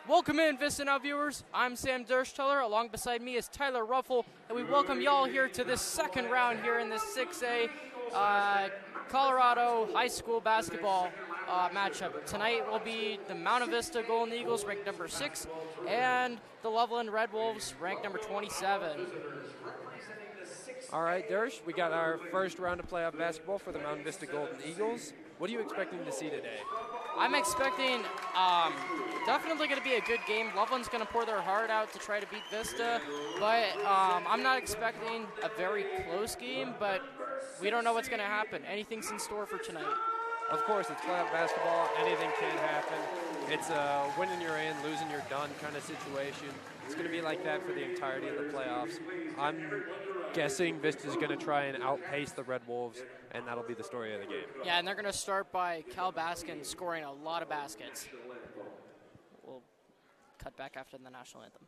Welcome in, Vista Now viewers. I'm Sam Dersteller. Along beside me is Tyler Ruffle, and we welcome y'all here to this second round here in the 6A Colorado High School basketball matchup. Tonight will be the Mountain Vista Golden Eagles, ranked number 6, and the Loveland Red Wolves, ranked number 27. All right, Dersh, we got our first round of playoff basketball for the Mountain Vista Golden Eagles. What are you expecting to see today? I'm expecting definitely going to be a good game. Loveland's going to pour their heart out to try to beat Vista, but I'm not expecting a very close game, but we don't know what's going to happen. Anything's in store for tonight. Of course, it's playoff basketball. Anything can happen. It's a winning you're in, losing you're done kind of situation. It's going to be like that for the entirety of the playoffs. I'm guessing Vista's going to try and outpace the Red Wolves, and that'll be the story of the game. Yeah, and they're going to start by Cal Baskin scoring a lot of baskets. We'll cut back after the national anthem.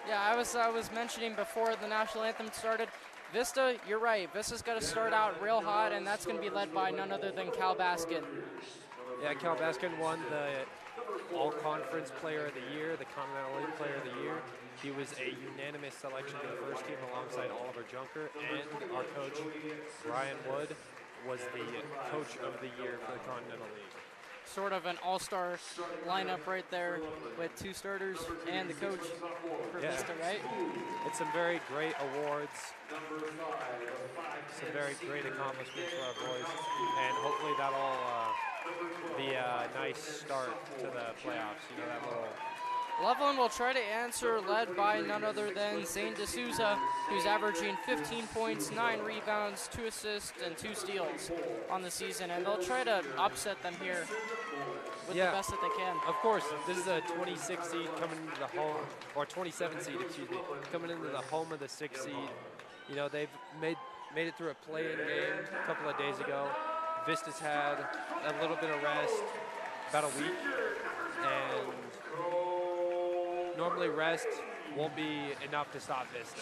Yeah, I was mentioning before the national anthem started, Vista, you're right. Vista's got to start out real hot, and that's going to be led by none other than Cal Baskin. Yeah, Cal Baskin won the All-Conference Player of the Year, the Continental League Player of the Year. He was a unanimous selection to the first team alongside Oliver Junker, and our coach, Brian Wood, was the Coach of the Year for the Continental League. Sort of an all-star lineup right there with 2 starters and the coach for Vista, right? It's some very great awards, some very great accomplishments for our boys, and hopefully that'll be a nice start to the playoffs. You know, that little. Loveland will try to answer, led by none other than Zane D'Souza, who's averaging 15 points, 9 rebounds, 2 assists, and 2 steals on the season, and they'll try to upset them here with the best that they can. Of course, this is a 26 seed coming into the home, or 27 seed, excuse me, coming into the home of the 6 seed. You know, they've made it through a play-in game a couple of days ago. Vista's had a little bit of rest, about a week, and normally rest won't be enough to stop Vista.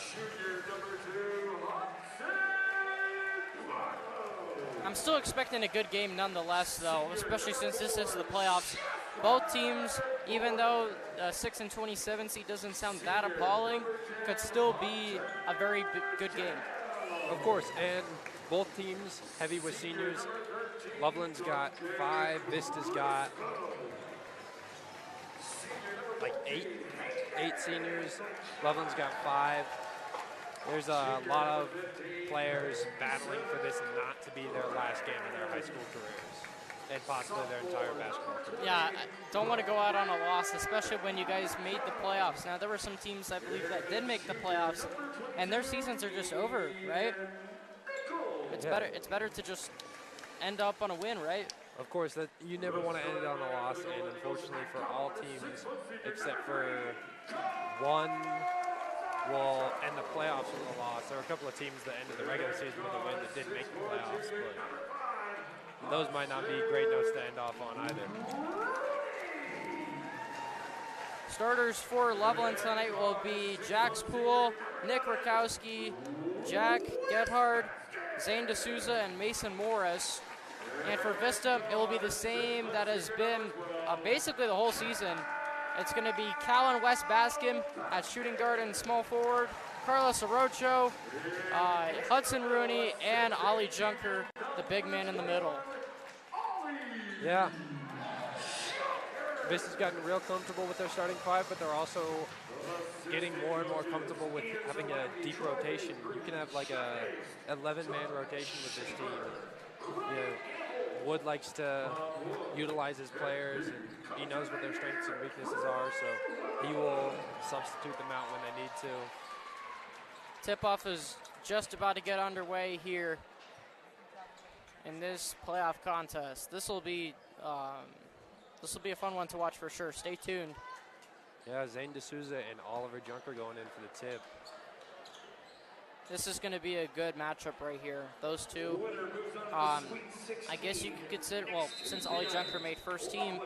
I'm still expecting a good game nonetheless, though, especially since this is the playoffs. Both teams, even though 6 and 27 seed doesn't sound that appalling, could still be a very good game. Of course, and both teams heavy with seniors. Loveland's got 5, Vista's got like 8 seniors. Loveland's got 5. There's a lot of players battling for this not to be their last game of their high school careers, and possibly their entire basketball career. Yeah, I don't want to go out on a loss, especially when you guys made the playoffs. Now, there were some teams, I believe, that did make the playoffs, and their seasons are just over, right? It's better to just end up on a win, right? Of course, that you never want to end it on a loss, and unfortunately for all teams, except for one, will end the playoffs with a loss. There are a couple of teams that ended the regular season with a win that didn't make the playoffs, but those might not be great notes to end off on either. Starters for Loveland tonight will be Jack Spool, Nick Rakowski, Jack Gebhard, Zane D'Souza, and Mason Morris. And for Vista, it will be the same that has been basically the whole season. It's going to be Callan West Baskin at shooting guard and small forward, Carlos Orocho, Hudson Rooney, and Ollie Junker, the big man in the middle. Yeah. Vista's gotten real comfortable with their starting five, but they're also getting more and more comfortable with having a deep rotation. You can have like a 11-man rotation with this team. You know, Wood likes to utilize his players, and he knows what their strengths and weaknesses are, so he will substitute them out when they need to. Tip-off is just about to get underway here in this playoff contest. This will be a fun one to watch for sure. Stay tuned. Yeah, Zane D'Souza and Oliver Junker going in for the tip. This is going to be a good matchup right here. Those two, I guess you could consider, well, since Ollie Junker made first team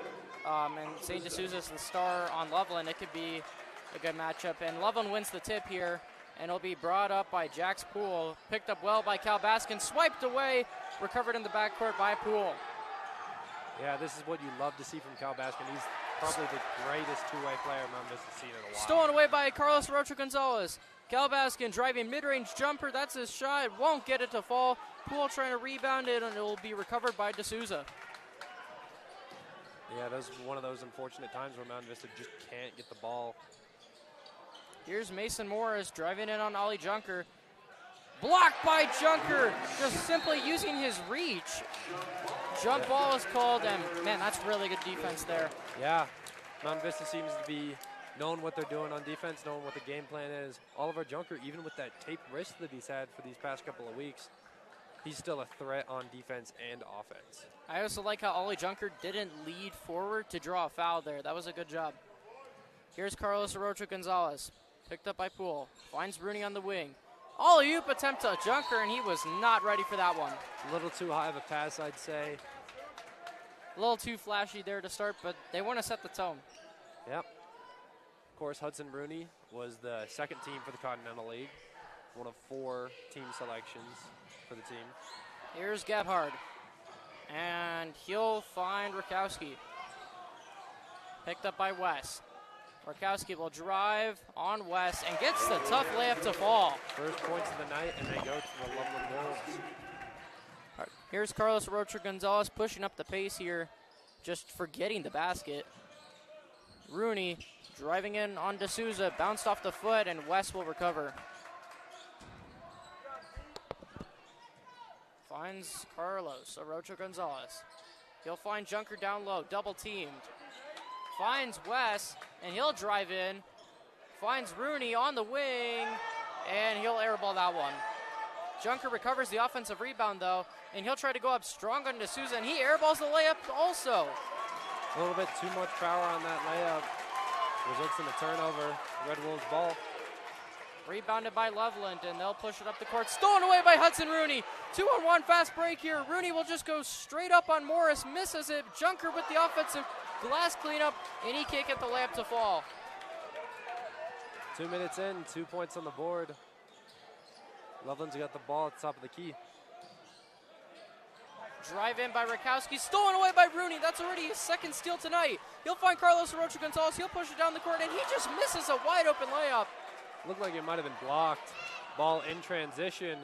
and Zane D'Souza is the star on Loveland, it could be a good matchup. And Loveland wins the tip here, and it'll be brought up by Jax Poole. Picked up well by Cal Baskin, swiped away, recovered in the backcourt by Poole. Yeah, this is what you love to see from Cal Baskin. He's probably the greatest two-way player Mountain Vista's seen in a while. Stolen away by Carlos Rocha Gonzalez. Cal Baskin driving mid-range jumper. That's his shot. Won't get it to fall. Poole trying to rebound it, and it will be recovered by D'Souza. Yeah, that's one of those unfortunate times where Mountain Vista just can't get the ball. Here's Mason Morris driving in on Ollie Junker. Blocked by Junker, just simply using his reach. Jump ball is called, and man, that's really good defense there. Yeah, Mountain Vista seems to be knowing what they're doing on defense, knowing what the game plan is. Oliver Junker, even with that taped wrist that he's had for these past couple of weeks, he's still a threat on defense and offense. I also like how Ollie Junker didn't lead forward to draw a foul there. That was a good job. Here's Carlos Orocho Gonzalez, picked up by Poole. Finds Rooney on the wing. Alley-oop attempt to Junker, and he was not ready for that one. A little too high of a pass, I'd say. A little too flashy there to start, but they want to set the tone. Yep. Of course, Hudson Rooney was the second team for the Continental League, one of 4 team selections for the team. Here's Gebhard, and he'll find Rakowski. Picked up by West. Rakowski will drive on West and gets the tough layup to fall. First points of the night, and they go to the Loveland Wolves. Right, here's Carlos Rocha Gonzalez pushing up the pace here, just forgetting the basket. Rooney driving in on D'Souza, bounced off the foot, and West will recover. Finds Carlos Rocha Gonzalez. He'll find Junker down low, double teamed. Finds West, and he'll drive in. Finds Rooney on the wing, and he'll airball that one. Junker recovers the offensive rebound, though, and he'll try to go up strong on D'Souza, and he airballs the layup also. A little bit too much power on that layup. Results in a turnover. Red Wolves ball. Rebounded by Loveland, and they'll push it up the court. Stolen away by Hudson Rooney. 2-on-1 fast break here. Rooney will just go straight up on Morris, misses it. Junker with the offensive glass cleanup, and he can't get the layup to fall. 2 minutes in, 2 points on the board. Loveland's got the ball at the top of the key. Drive in by Rakowski, stolen away by Rooney. That's already his second steal tonight. He'll find Carlos Rocha Gonzalez. He'll push it down the court, and he just misses a wide open layup. Looked like it might have been blocked. Ball in transition.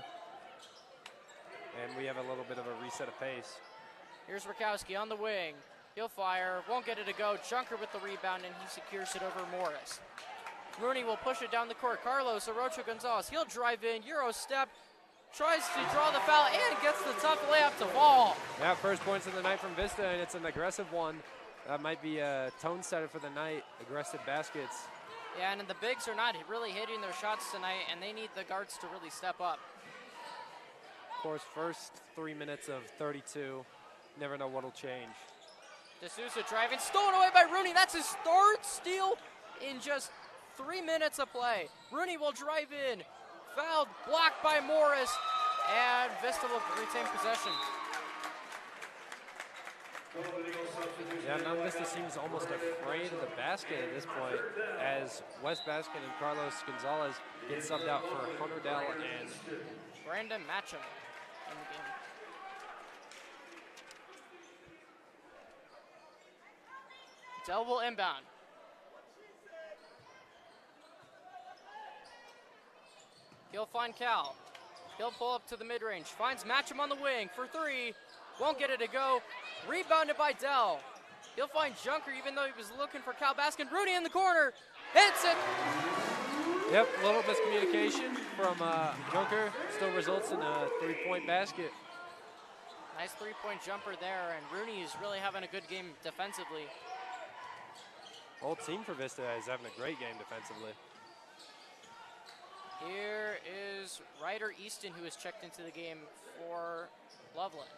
And we have a little bit of a reset of pace. Here's Rakowski on the wing. He'll fire, won't get it to go. Junker with the rebound, and he secures it over Morris. Rooney will push it down the court. Carlos Orocho Gonzalez, he'll drive in, Euro step, tries to draw the foul, and gets the tough layup to fall. Yeah, first points of the night from Vista, and it's an aggressive one. That might be a tone setter for the night, aggressive baskets. Yeah, and the bigs are not really hitting their shots tonight, and they need the guards to really step up. Of course, first 3 minutes of 32. Never know what'll change. D'Souza driving, stolen away by Rooney. That's his third steal in just 3 minutes of play. Rooney will drive in, fouled, blocked by Morris, and Vista will retain possession. Yeah, Mountain Vista seems almost afraid of the basket at this point, as Wes Baskin and Carlos Gonzalez get subbed out for Hunter Dell and Brandon Matcham in the game. Dell will inbound. He'll find Cal. He'll pull up to the mid-range. Finds Matcham on the wing for three. Won't get it to go. Rebounded by Dell. He'll find Junker even though he was looking for Cal Baskin. Rooney in the corner. Hits it. Yep, a little miscommunication from Junker. Still results in a three-point basket. Nice three-point jumper there, and Rooney is really having a good game defensively. Whole team for Vista is having a great game defensively. Here is Ryder Easton, who has checked into the game for Loveland.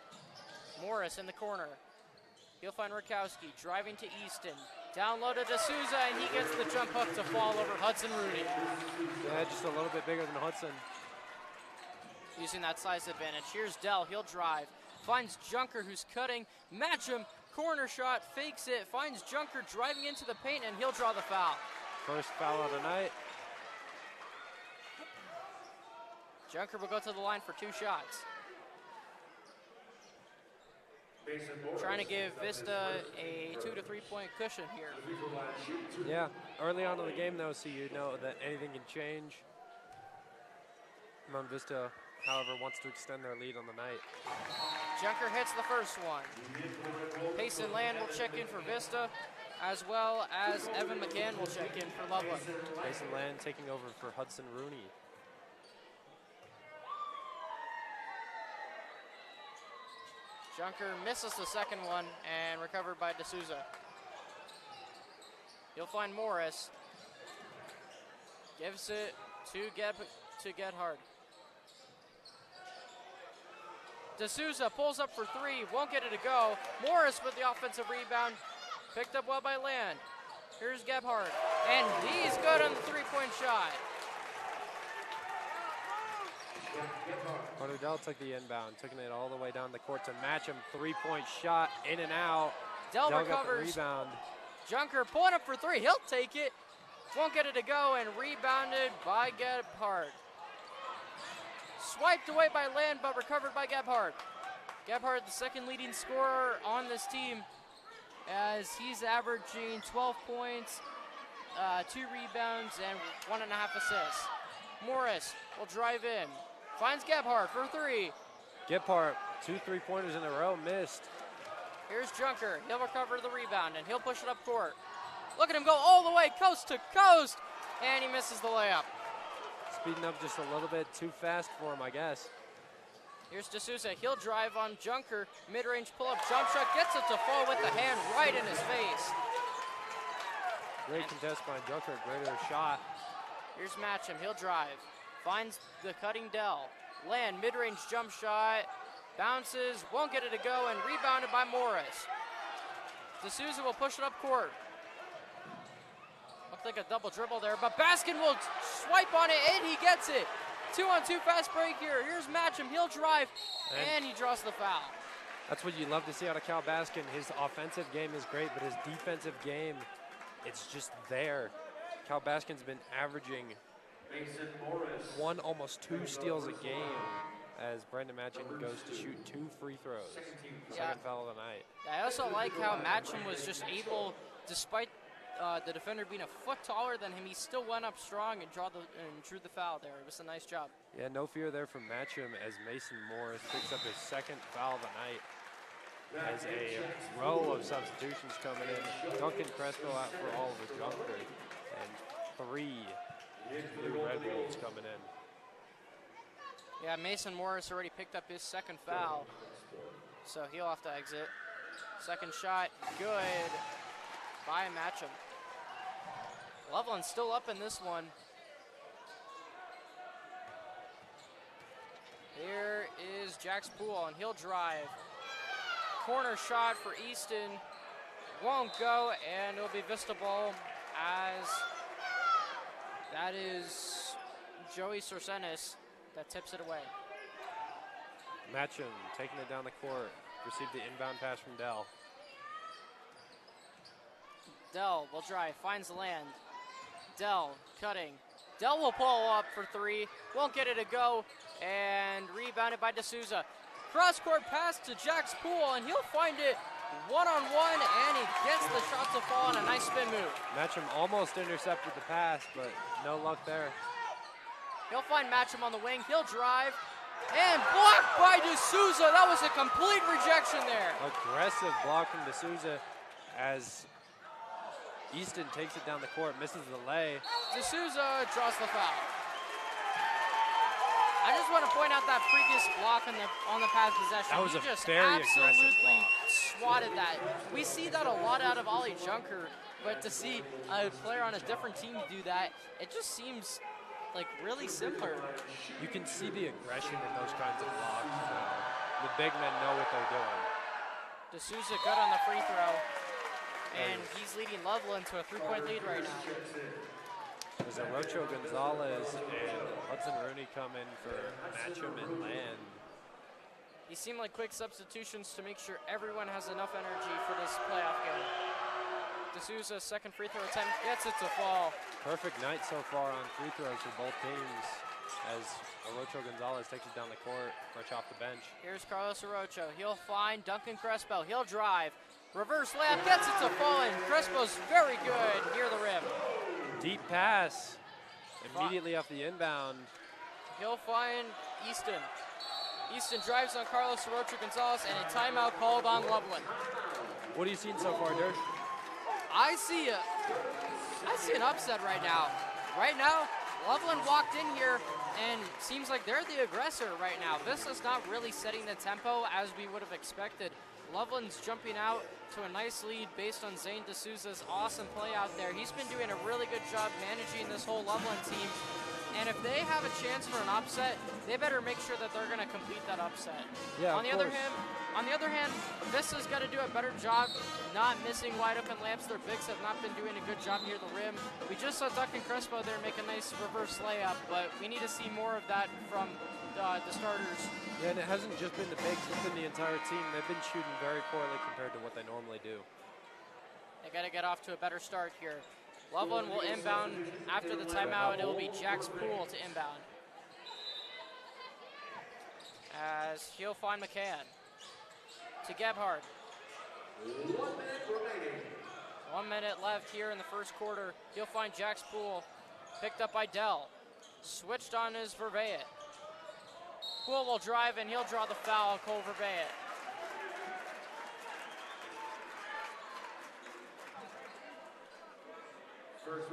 Morris in the corner. He'll find Rakowski, driving to Easton. Down low to D'Souza, and he gets the jump hook to fall over Hudson Rooney. Yeah, just a little bit bigger than Hudson. Using that size advantage. Here's Dell, he'll drive. Finds Junker, who's cutting. Matcham, corner shot, fakes it. Finds Junker driving into the paint, and he'll draw the foul. First foul of the night. Junker will go to the line for 2 shots. Trying to give Vista a 2 to 3 point cushion here. Yeah, early on in the game though, so you know that anything can change. Mountain Vista, however, wants to extend their lead on the night. Junker hits the first one. Payson Land will check in for Vista, as well as Evan McCann will check in for Loveland. Payson Land taking over for Hudson Rooney. Junker misses the second one and recovered by D'Souza. He'll find Morris. Gives it to Gethard. D'Souza pulls up for 3, won't get it to go. Morris with the offensive rebound. Picked up well by Land. Here's Gebhardt, and he's good on the 3-point shot. Dell took the inbound, taking it all the way down the court to Matcham. 3-point shot, in and out. Dell recovers. Got the rebound. Junker pulling up for 3, he'll take it. Won't get it to go, and rebounded by Gebhardt. Swiped away by Land, but recovered by Gebhardt. Gebhardt, the second leading scorer on this team, as he's averaging 12 points, 2 rebounds, and 1.5 assists. Morris will drive in. Finds Gebhardt for 3. Gebhardt, 2 3-pointers in a row, missed. Here's Junker. He'll recover the rebound, and he'll push it up court. Look at him go all the way, coast to coast, and he misses the layup. Speeding up just a little bit too fast for him, I guess. Here's D'Souza. He'll drive on Junker. Mid-range pull-up jump shot. Gets it to fall with the hand right in his face. Great contest by Junker. Greater shot. Here's Matcham. He'll drive. Finds the cutting Dell. Land, mid-range jump shot. Bounces. Won't get it to go, and rebounded by Morris. D'Souza will push it up court. Looked like a double dribble there, but Baskin will swipe on it, and he gets it. 2-on-2 fast break here. Here's Matcham. He'll drive, and he draws the foul. That's what you love to see out of Cal Baskin. His offensive game is great, but his defensive game, it's just there. Cal Baskin's been averaging almost 2 steals a game as Brendan Matcham goes to shoot 2 free throws. Second foul of the night. I also like how Matcham was just able, despite the defender being a foot taller than him, he still went up strong and drew the foul there. It was a nice job. Yeah, no fear there from Matcham as Mason Morris picks up his second foul of the night. As a row of substitutions coming in. Duncan Crespo out for Oliver Junker, and 3 new Red Bulls coming in. Yeah, Mason Morris already picked up his second foul, so he'll have to exit. Second shot, good by Matcham. Loveland's still up in this one. Here is Jax Poole, and he'll drive. Corner shot for Easton. Won't go, and it'll be Vista ball as that is Joey Sorsenis that tips it away. Matcham taking it down the court. Received the inbound pass from Dell. Dell will drive, finds Land. Dell cutting. Dell will pull up for 3. Won't get it to go, and rebounded by D'Souza. Cross-court pass to Jax Poole, and he'll find it one-on-one, and he gets the shot to fall on a nice spin move. Matcham almost intercepted the pass, but no luck there. He'll find Matcham on the wing. He'll drive. And blocked by D'Souza. That was a complete rejection there. Aggressive block from D'Souza as Easton takes it down the court, misses the lay. D'Souza draws the foul. I just want to point out that previous block on the pass possession. That was he just very aggressive block. Swatted that. We see that a lot out of Ollie Junker, but to see a player on a different team do that, it just seems like really similar. You can see the aggression in those kinds of blocks. The big men know what they're doing. D'Souza good on the free throw, and he's leading Loveland to a 3-point lead right now. There's Arocho Gonzalez and Hudson Rooney come in for Matcham and Land. These seem like quick substitutions to make sure everyone has enough energy for this playoff game. D'Souza's second free throw attempt gets it to fall. Perfect night so far on free throws for both teams as Arocho Gonzalez takes it down the court, fresh off the bench. Here's Carlos Arocho. He'll find Duncan Crespo. He'll drive. Reverse layup gets it to fall, and Crespo's very good near the rim. Deep pass immediately off the inbound. He'll find Easton. Easton drives on Carlos Arocho Gonzalez, and a timeout called on Loveland. What are you seeing so far, Dirk? I see an upset right now. Right now, Loveland walked in here and seems like they're the aggressor right now. Vista's not really setting the tempo as we would have expected. Loveland's jumping out to a nice lead based on Zane D'Souza's awesome play out there. He's been doing a really good job managing this whole Loveland team. And if they have a chance for an upset, they better make sure that they're going to complete that upset. Yeah, on the other hand, Vista's got to do a better job not missing wide open layups. Their bigs have not been doing a good job near the rim. We just saw Duncan Crespo there make a nice reverse layup, but we need to see more of that from the starters. Yeah, and it hasn't just been the bigs, it's been the entire team. They've been shooting very poorly compared to what they normally do. They got to get off to a better start here. Loveland will inbound after the timeout, and it will be Jack's Poole to inbound. As he'll find McCann. To Gebhardt. 1 minute left here in the first quarter. He'll find Jack's Poole. Picked up by Dell. Switched on is Verveyet. Poole will drive, and he'll draw the foul, Cole Verveyet.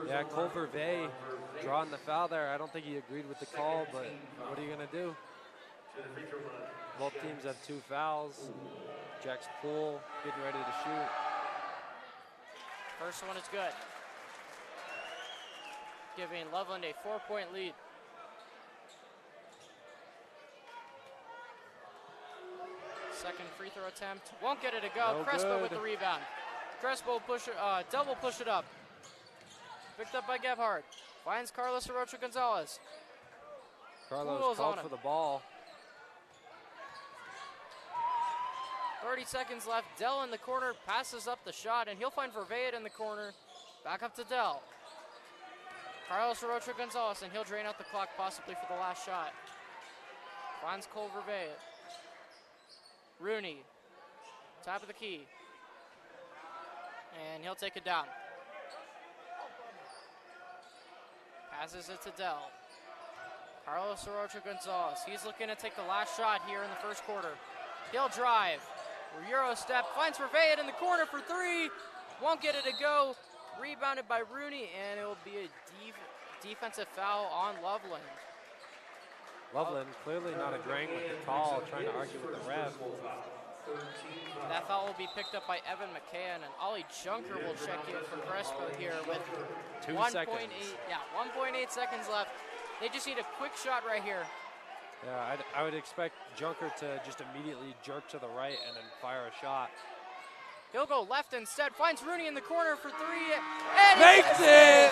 Yeah, Cole Vervey drawing the foul there. I don't think he agreed with the call, but what are you going to do? Both teams have 2 fouls. Jack's Poole getting ready to shoot. First one is good. Giving Loveland a 4-point lead. Second free throw attempt. Won't get it to go. No Crespo good. with the rebound. Crespo double push it up. Picked up by Gebhardt. Finds Carlos Arocho Gonzalez. Carlos called for the ball. 30 seconds left. Dell in the corner, passes up the shot, and he'll find Verveyet in the corner. Back up to Dell. Carlos Arocho Gonzalez, and he'll drain out the clock possibly for the last shot. Finds Cole Verveyet. Rooney, top of the key. And he'll take it down. Passes it to Dell. Carlos Arocho Gonzalez, he's looking to take the last shot here in the first quarter. He'll drive. Euro step, finds Verveyet in the corner for 3. Won't get it to go. Rebounded by Rooney, and it will be a defensive foul on Loveland. Loveland clearly not agreeing with the call, trying to argue with the ref. That foul will be picked up by Evan McCann, and Ollie Junker will check in for Crespo here with 2 seconds. 1.8 seconds left. They just need a quick shot right here. Yeah, I would expect Junker to just immediately jerk to the right and then fire a shot. He'll go left instead, finds Rooney in the corner for 3, and makes it!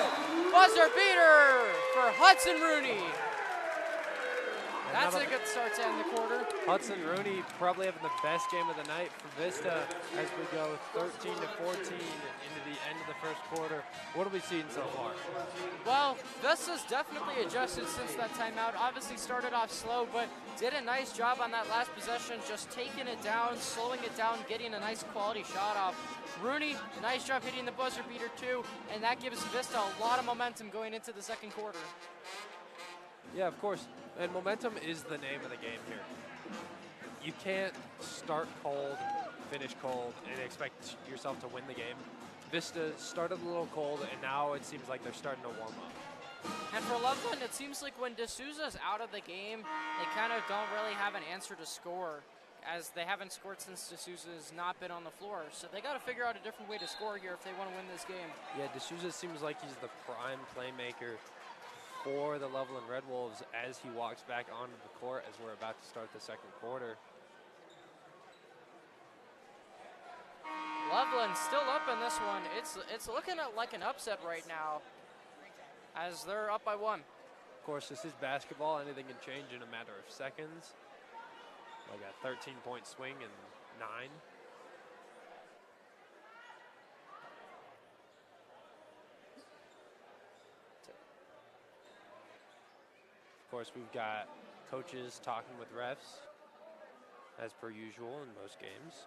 Buzzer beater for Hudson Rooney. That's a good start to end the quarter. Hudson Rooney probably having the best game of the night for Vista as we go 13-14 into the end of the first quarter. What have we seen so far? Well, Vista's definitely adjusted since that timeout. Obviously started off slow, but did a nice job on that last possession, just taking it down, slowing it down, getting a nice quality shot off. Rooney, nice job hitting the buzzer beater too, and that gives Vista a lot of momentum going into the second quarter. Yeah, of course. And momentum is the name of the game here. You can't start cold, finish cold, and expect yourself to win the game. Vista started a little cold, and now it seems like they're starting to warm up. And for Loveland, it seems like when D'Souza's out of the game, they kind of don't really have an answer to score, as they haven't scored since D'Souza's not been on the floor. So they got to figure out a different way to score here if they want to win this game. Yeah, D'Souza seems like he's the prime playmaker for the Loveland Red Wolves as he walks back onto the court as we're about to start the second quarter. Loveland still up in this one. It's looking like an upset right now, as they're up by 1. Of course, this is basketball. Anything can change in a matter of seconds. Like a 13-point swing in 9. Of course, we've got coaches talking with refs, as per usual in most games.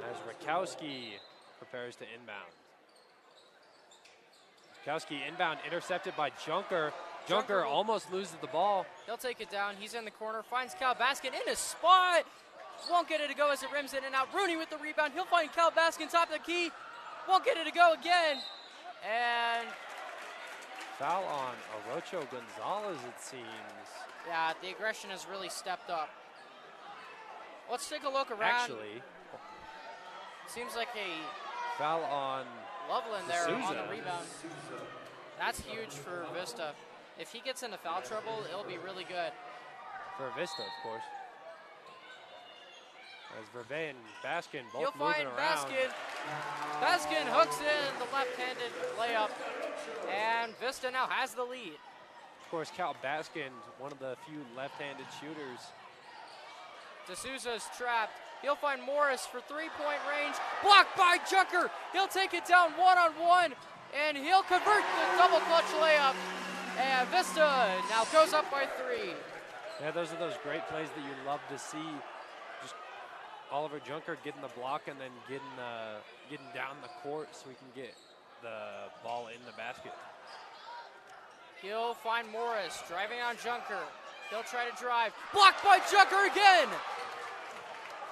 As Rakowski prepares to inbound. Rakowski inbound, intercepted by Junker. Junker almost loses the ball. He'll take it down. He's in the corner, finds Cal Baskin in his spot. Won't get it to go as it rims in and out. Rooney with the rebound. He'll find Cal Baskin top of the key. Won't get it to go again. And foul on Orocho Gonzalez, it seems. Yeah, the aggression has really stepped up. Let's take a look around. Actually, seems like a foul on Loveland there D'Souza on the rebound. That's huge for Vista. If he gets into foul trouble, it'll be really good. For Vista, of course. As Vervey and Baskin both You'll moving find around. Baskin hooks in the left-handed layup, and Vista now has the lead. Of course, Cal Baskin, one of the few left-handed shooters. D'Souza's trapped. He'll find Morris for three-point range. Blocked by Junker. He'll take it down one-on-one, and he'll convert the double clutch layup. And Vista now goes up by 3. Yeah, those are those great plays that you love to see. Just Oliver Junker getting the block and then getting down the court so he can get the ball in the basket. He'll find Morris driving on Junker. He'll try to drive. Blocked by Junker again.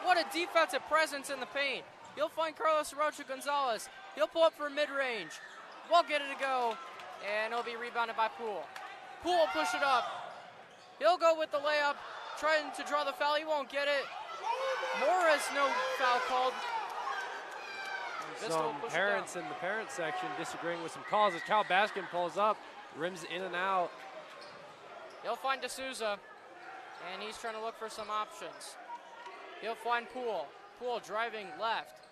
What a defensive presence in the paint. He'll find Carlos Rocha Gonzalez. He'll pull up for mid-range. Won't get it to go, and it'll be rebounded by Poole. Poole will push it up. He'll go with the layup, trying to draw the foul. He won't get it. Morris, no foul called. Some parents in the parent section disagreeing with some calls as Cal Baskin pulls up, rims in and out. He'll find D'Souza, and he's trying to look for some options. He'll find Poole. Poole driving left.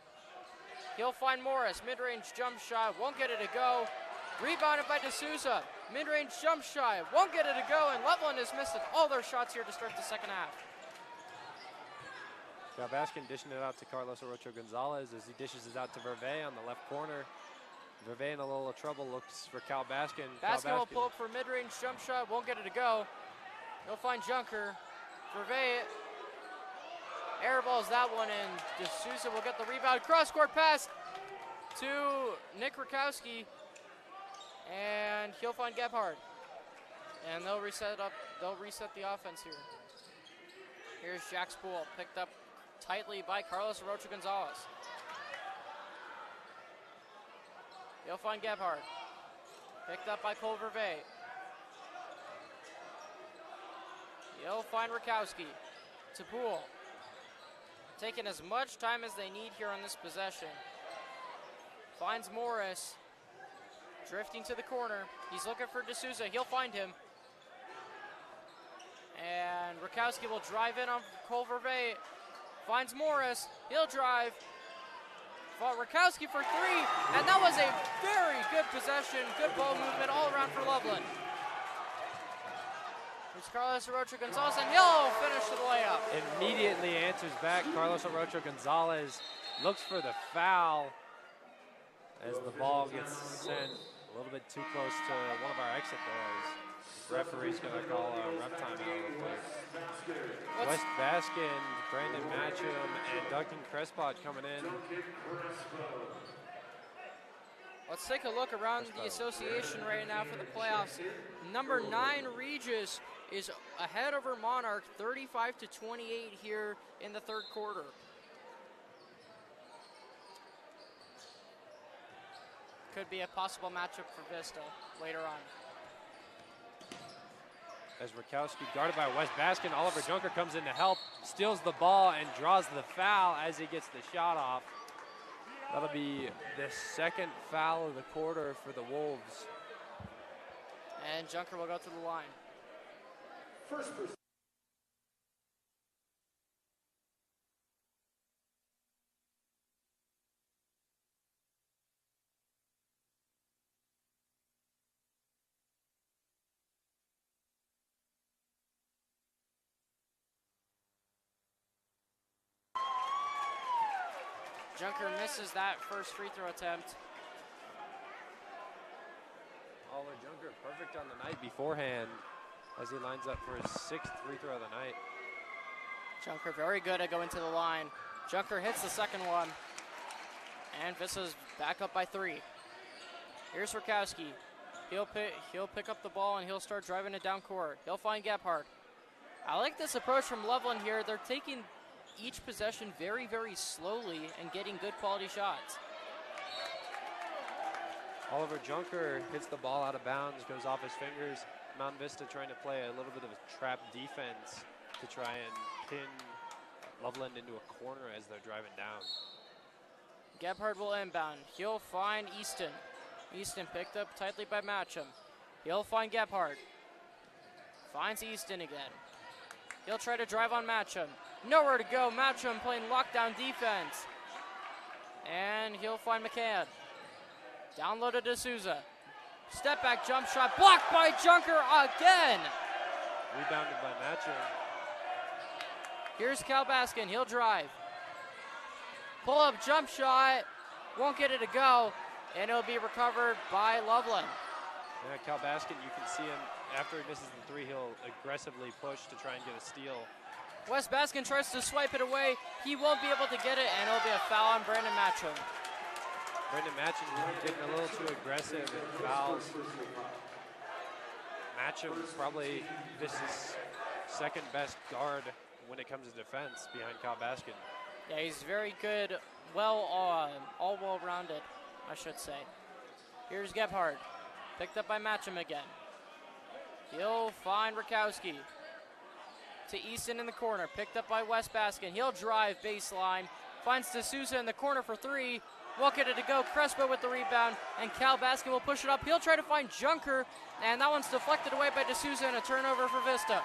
He'll find Morris, mid-range jump shot, won't get it to go. Rebounded by D'Souza, mid-range jump shot, won't get it to go, and Loveland has missed all their shots here to start the second half. Cal Baskin dishing it out to Carlos Orocho Gonzalez as he dishes it out to Vervey on the left corner. Vervey in a little trouble, looks for Cal Baskin. Baskin will pull up for mid-range jump shot, won't get it to go. He'll find Junker. Vervey airballs that one, and D'Souza will get the rebound. Cross-court pass to Nick Rakowski, and he'll find Gebhardt. And they'll reset the offense here. Here's Jack Spool, picked up tightly by Carlos Rocha Gonzalez. He'll find Gebhardt. Picked up by Cole Vervey. He'll find Rakowski. To Poole. Taking as much time as they need here on this possession. Finds Morris. Drifting to the corner. He's looking for D'Souza. He'll find him. And Rakowski will drive in on Cole Vervey. Finds Morris. He'll drive. Fought Rakowski for 3. And that was a very good possession. Good ball movement all around for Loveland. Here's Carlos Orocho Gonzalez, and he'll finish the layup. Immediately answers back. Carlos Orocho Gonzalez looks for the foul as the ball gets sent a little bit too close to one of our exit doors. Referee's going to call a ref timeout real quick. West Baskin, Brandon Matcham, and Duncan Crespot coming in. Let's take a look around the association right now for the playoffs. Number 9, Regis, is ahead over Monarch, 35-28 here in the third quarter. Could be a possible matchup for Vista later on. As Rakowski guarded by Wes Baskin, Oliver Junker comes in to help, steals the ball and draws the foul as he gets the shot off. That'll be the second foul of the quarter for the Wolves. And Junker will go to the line. First person. Junker misses that first free throw attempt. Oliver Junker perfect on the night beforehand as he lines up for his 6th free throw of the night. Junker very good at going to the line. Junker hits the second one. And Vista's back up by 3. Here's Rakowski. He'll pick up the ball and he'll start driving it down court. He'll find Gebhardt. I like this approach from Loveland here. They're taking each possession very, very slowly and getting good quality shots. Oliver Junker hits the ball out of bounds, goes off his fingers. Mountain Vista trying to play a little bit of a trap defense to try and pin Loveland into a corner as they're driving down. Gebhardt will inbound. He'll find Easton. Easton picked up tightly by Matcham. He'll find Gebhardt. Finds Easton again. He'll try to drive on Matcham. Nowhere to go. Matcham playing lockdown defense. And he'll find McCann. Down low to D'Souza. Step back jump shot blocked by Junker again. Rebounded by Matcham. Here's Cal Baskin. He'll drive. Pull up jump shot. Won't get it to go. And it'll be recovered by Loveland. Yeah, Cal Baskin, you can see him after he misses the 3, he'll aggressively push to try and get a steal. Wes Baskin tries to swipe it away. He won't be able to get it, and it'll be a foul on Brandon Matcham. Brandon Matcham getting a little too aggressive and fouls. Matcham probably Vista's second best guard when it comes to defense behind Cal Baskin. Yeah, he's very good, all well-rounded, I should say. Here's Gebhardt, picked up by Matcham again. He'll find Rakowski. To Easton in the corner, picked up by Wes Baskin. He'll drive baseline, finds D'Souza in the corner for 3. Won't get it to go. Crespo with the rebound, and Cal Baskin will push it up. He'll try to find Junker, and that one's deflected away by D'Souza and a turnover for Vista.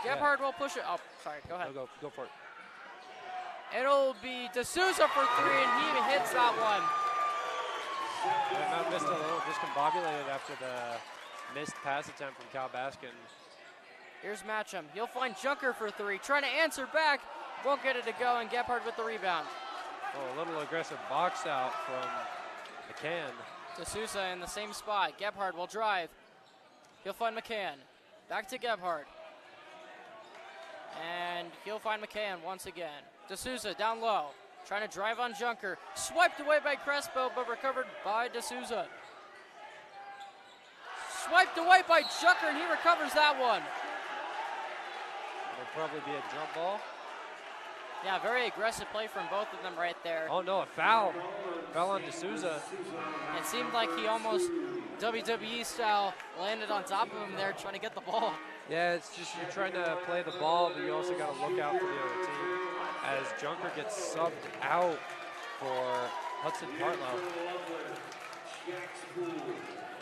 Gebhardt will push it. Oh, sorry, go ahead. Go for it. It'll be D'Souza for 3, and he hits that one. Yeah, Mountain Vista a little discombobulated after the missed pass attempt from Cal Baskin. Here's Matcham. He'll find Junker for 3. Trying to answer back. Won't get it to go, and Gebhardt with the rebound. Oh, a little aggressive box out from McCann. D'Souza in the same spot. Gebhardt will drive. He'll find McCann. Back to Gebhardt. And he'll find McCann once again. D'Souza down low. Trying to drive on Junker. Swiped away by Crespo, but recovered by D'Souza. Swiped away by Junker, and he recovers that one. It'll probably be a jump ball. Yeah, very aggressive play from both of them right there. Oh no, a foul. Foul on D'Souza. It seemed like he almost WWE style landed on top of him there trying to get the ball. Yeah, it's just you're trying to play the ball, but you also got to look out for the other team as Junker gets subbed out for Hudson Partlow.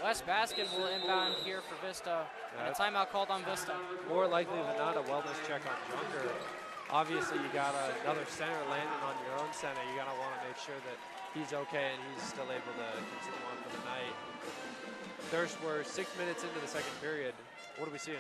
Wes Baskin will inbound here for Vista, and a timeout called on Vista. More likely than not, a wellness check on Junker. Obviously, you got another center landing on your own center. You gotta want to make sure that he's okay and he's still able to continue on for the night. We're 6 minutes into the second period. What are we seeing?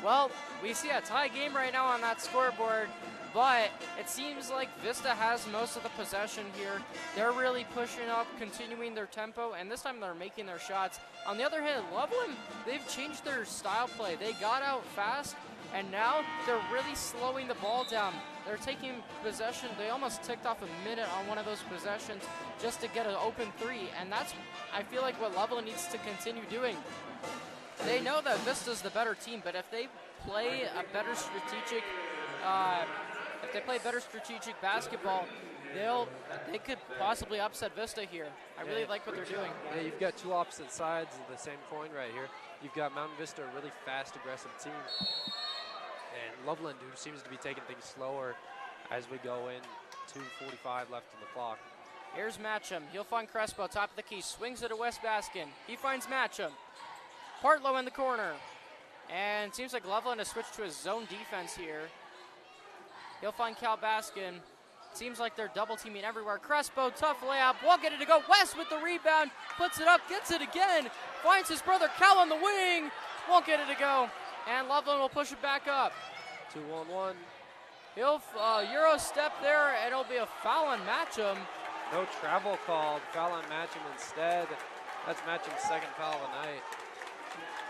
Well, we see a tie game right now on that scoreboard, but it seems like Vista has most of the possession here. They're really pushing up, continuing their tempo, and this time they're making their shots. On the other hand, Loveland, they've changed their style play. They got out fast, And now they're really slowing the ball down. They're taking possession. They almost ticked off a minute on one of those possessions just to get an open three. And that's, I feel like, what Loveland needs to continue doing. They know that Vista's the better team, but if they play a better strategic, basketball, they could possibly upset Vista here. I really like what they're doing. Yeah, you've got two opposite sides of the same coin right here. You've got Mountain Vista, a really fast, aggressive team, and Loveland, who seems to be taking things slower as we go in. 2:45 left on the clock. Here's Matcham. He'll find Crespo, top of the key, swings it to West Baskin. He finds Matcham. Partlow in the corner. And seems like Loveland has switched to his zone defense here. He'll find Cal Baskin. Seems like they're double teaming everywhere. Crespo, tough layup, won't get it to go. West with the rebound, puts it up, gets it again. Finds his brother Cal on the wing, won't get it to go. And Loveland will push it back up. 2-on-1. He'll Euro step there, and it'll be a foul on Matcham. No travel called, foul on Matcham instead. That's Matcham's second foul of the night.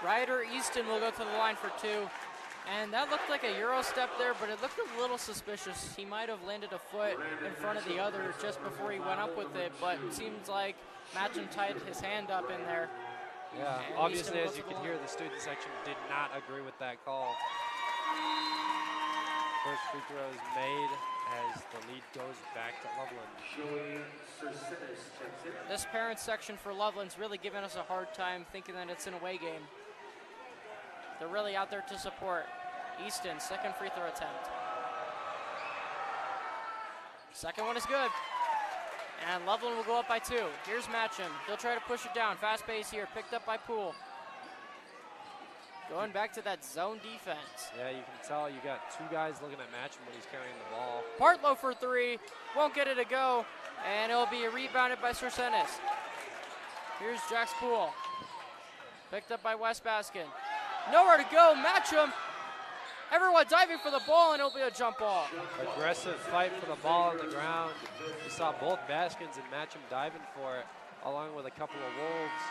Ryder Easton will go to the line for two. And that looked like a Euro step there, but it looked a little suspicious. He might have landed a foot in front of the other just before he went up with it, but it seems like Matcham tied his hand up in there. Yeah, and obviously, as you can hear, the student section did not agree with that call. First free throw is made as the lead goes back to Loveland. This parent section for Loveland's really giving us a hard time thinking that it's an away game. They're really out there to support. Easton, second free throw attempt. Second one is good. And Loveland will go up by two. Here's Matcham. He'll try to push it down. Fast pace here, picked up by Poole. Going back to that zone defense. Yeah, you can tell you got two guys looking at Matcham when he's carrying the ball. Partlow for three. Won't get it to go. And it'll be rebounded by Cercenis. Here's Jax Poole. Picked up by West Baskin. Nowhere to go. Matcham. Everyone diving for the ball, and it'll be a jump ball. Aggressive fight for the ball on the ground. You saw both Baskins and Matcham diving for it, along with a couple of Wolves.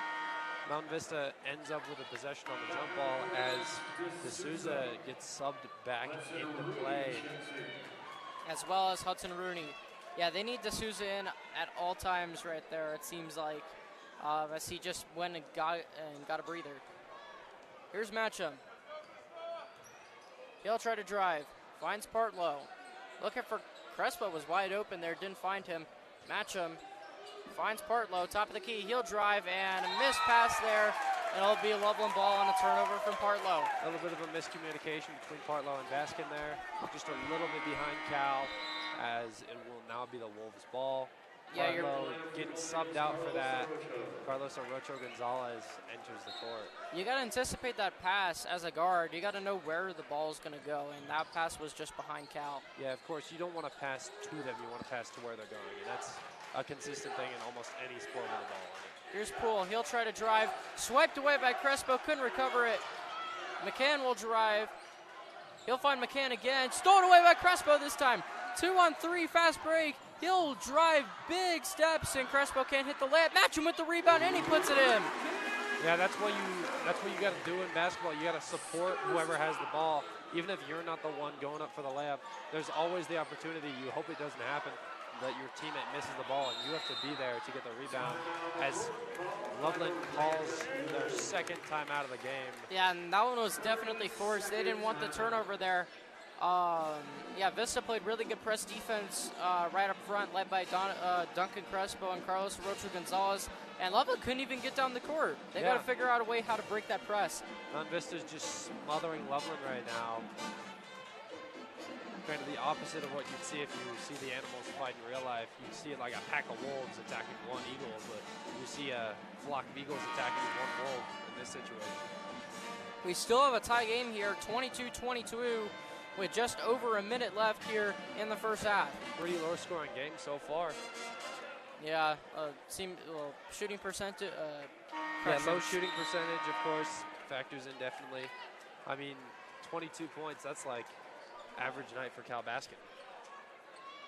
Mountain Vista ends up with a possession on the jump ball as D'Souza gets subbed back into play. As well as Hudson Rooney. Yeah, they need D'Souza in at all times right there, it seems like, as he just went and got a breather. Here's Matcham. He'll try to drive. Finds Partlow. Looking for Crespo, was wide open there, didn't find him. Matcham finds Partlow, top of the key. He'll drive and a missed pass there. And it'll be a Loveland ball on a turnover from Partlow. A little bit of a miscommunication between Partlow and Baskin there. Just a little bit behind Cal, as it will now be the Wolves ball. Yeah, Partlow getting subbed out for that. Carlos Orocho Gonzalez enters the court. You got to anticipate that pass as a guard. You got to know where the ball is going to go, and that pass was just behind Cal. Yeah, of course, you don't want to pass to them. You want to pass to where they're going, and that's a consistent thing in almost any sport with a ball on it. Here's Poole. He'll try to drive. Swiped away by Crespo. Couldn't recover it. McCann will drive. He'll find McCann again. Stolen away by Crespo this time. 2-on-3, fast break. He'll drive big steps, and Crespo can't hit the layup. Matcham with the rebound, and he puts it in. Yeah, that's what you got to do in basketball. You got to support whoever has the ball. Even if you're not the one going up for the layup, there's always the opportunity. You hope it doesn't happen, that your teammate misses the ball, and you have to be there to get the rebound. As Loveland calls their second time out of the game. Yeah, and that one was definitely forced. They didn't want the turnover there. Yeah, Vista played really good press defense right up front, led by Duncan Crespo and Carlos Orocho Gonzalez. And Loveland couldn't even get down the court. They got to figure out a way how to break that press. Mountain Vista's just smothering Loveland right now. Kind of the opposite of what you'd see if you see the animals fight in real life. You see like a pack of wolves attacking one eagle, but you see a flock of eagles attacking one wolf in this situation. We still have a tie game here, 22-22, with just over a minute left here in the first half. Pretty low scoring game so far. Yeah, shooting percentage. Yeah, low shooting percentage, of course, factors in definitely. I mean, 22 points, that's like average night for Cal Baskin.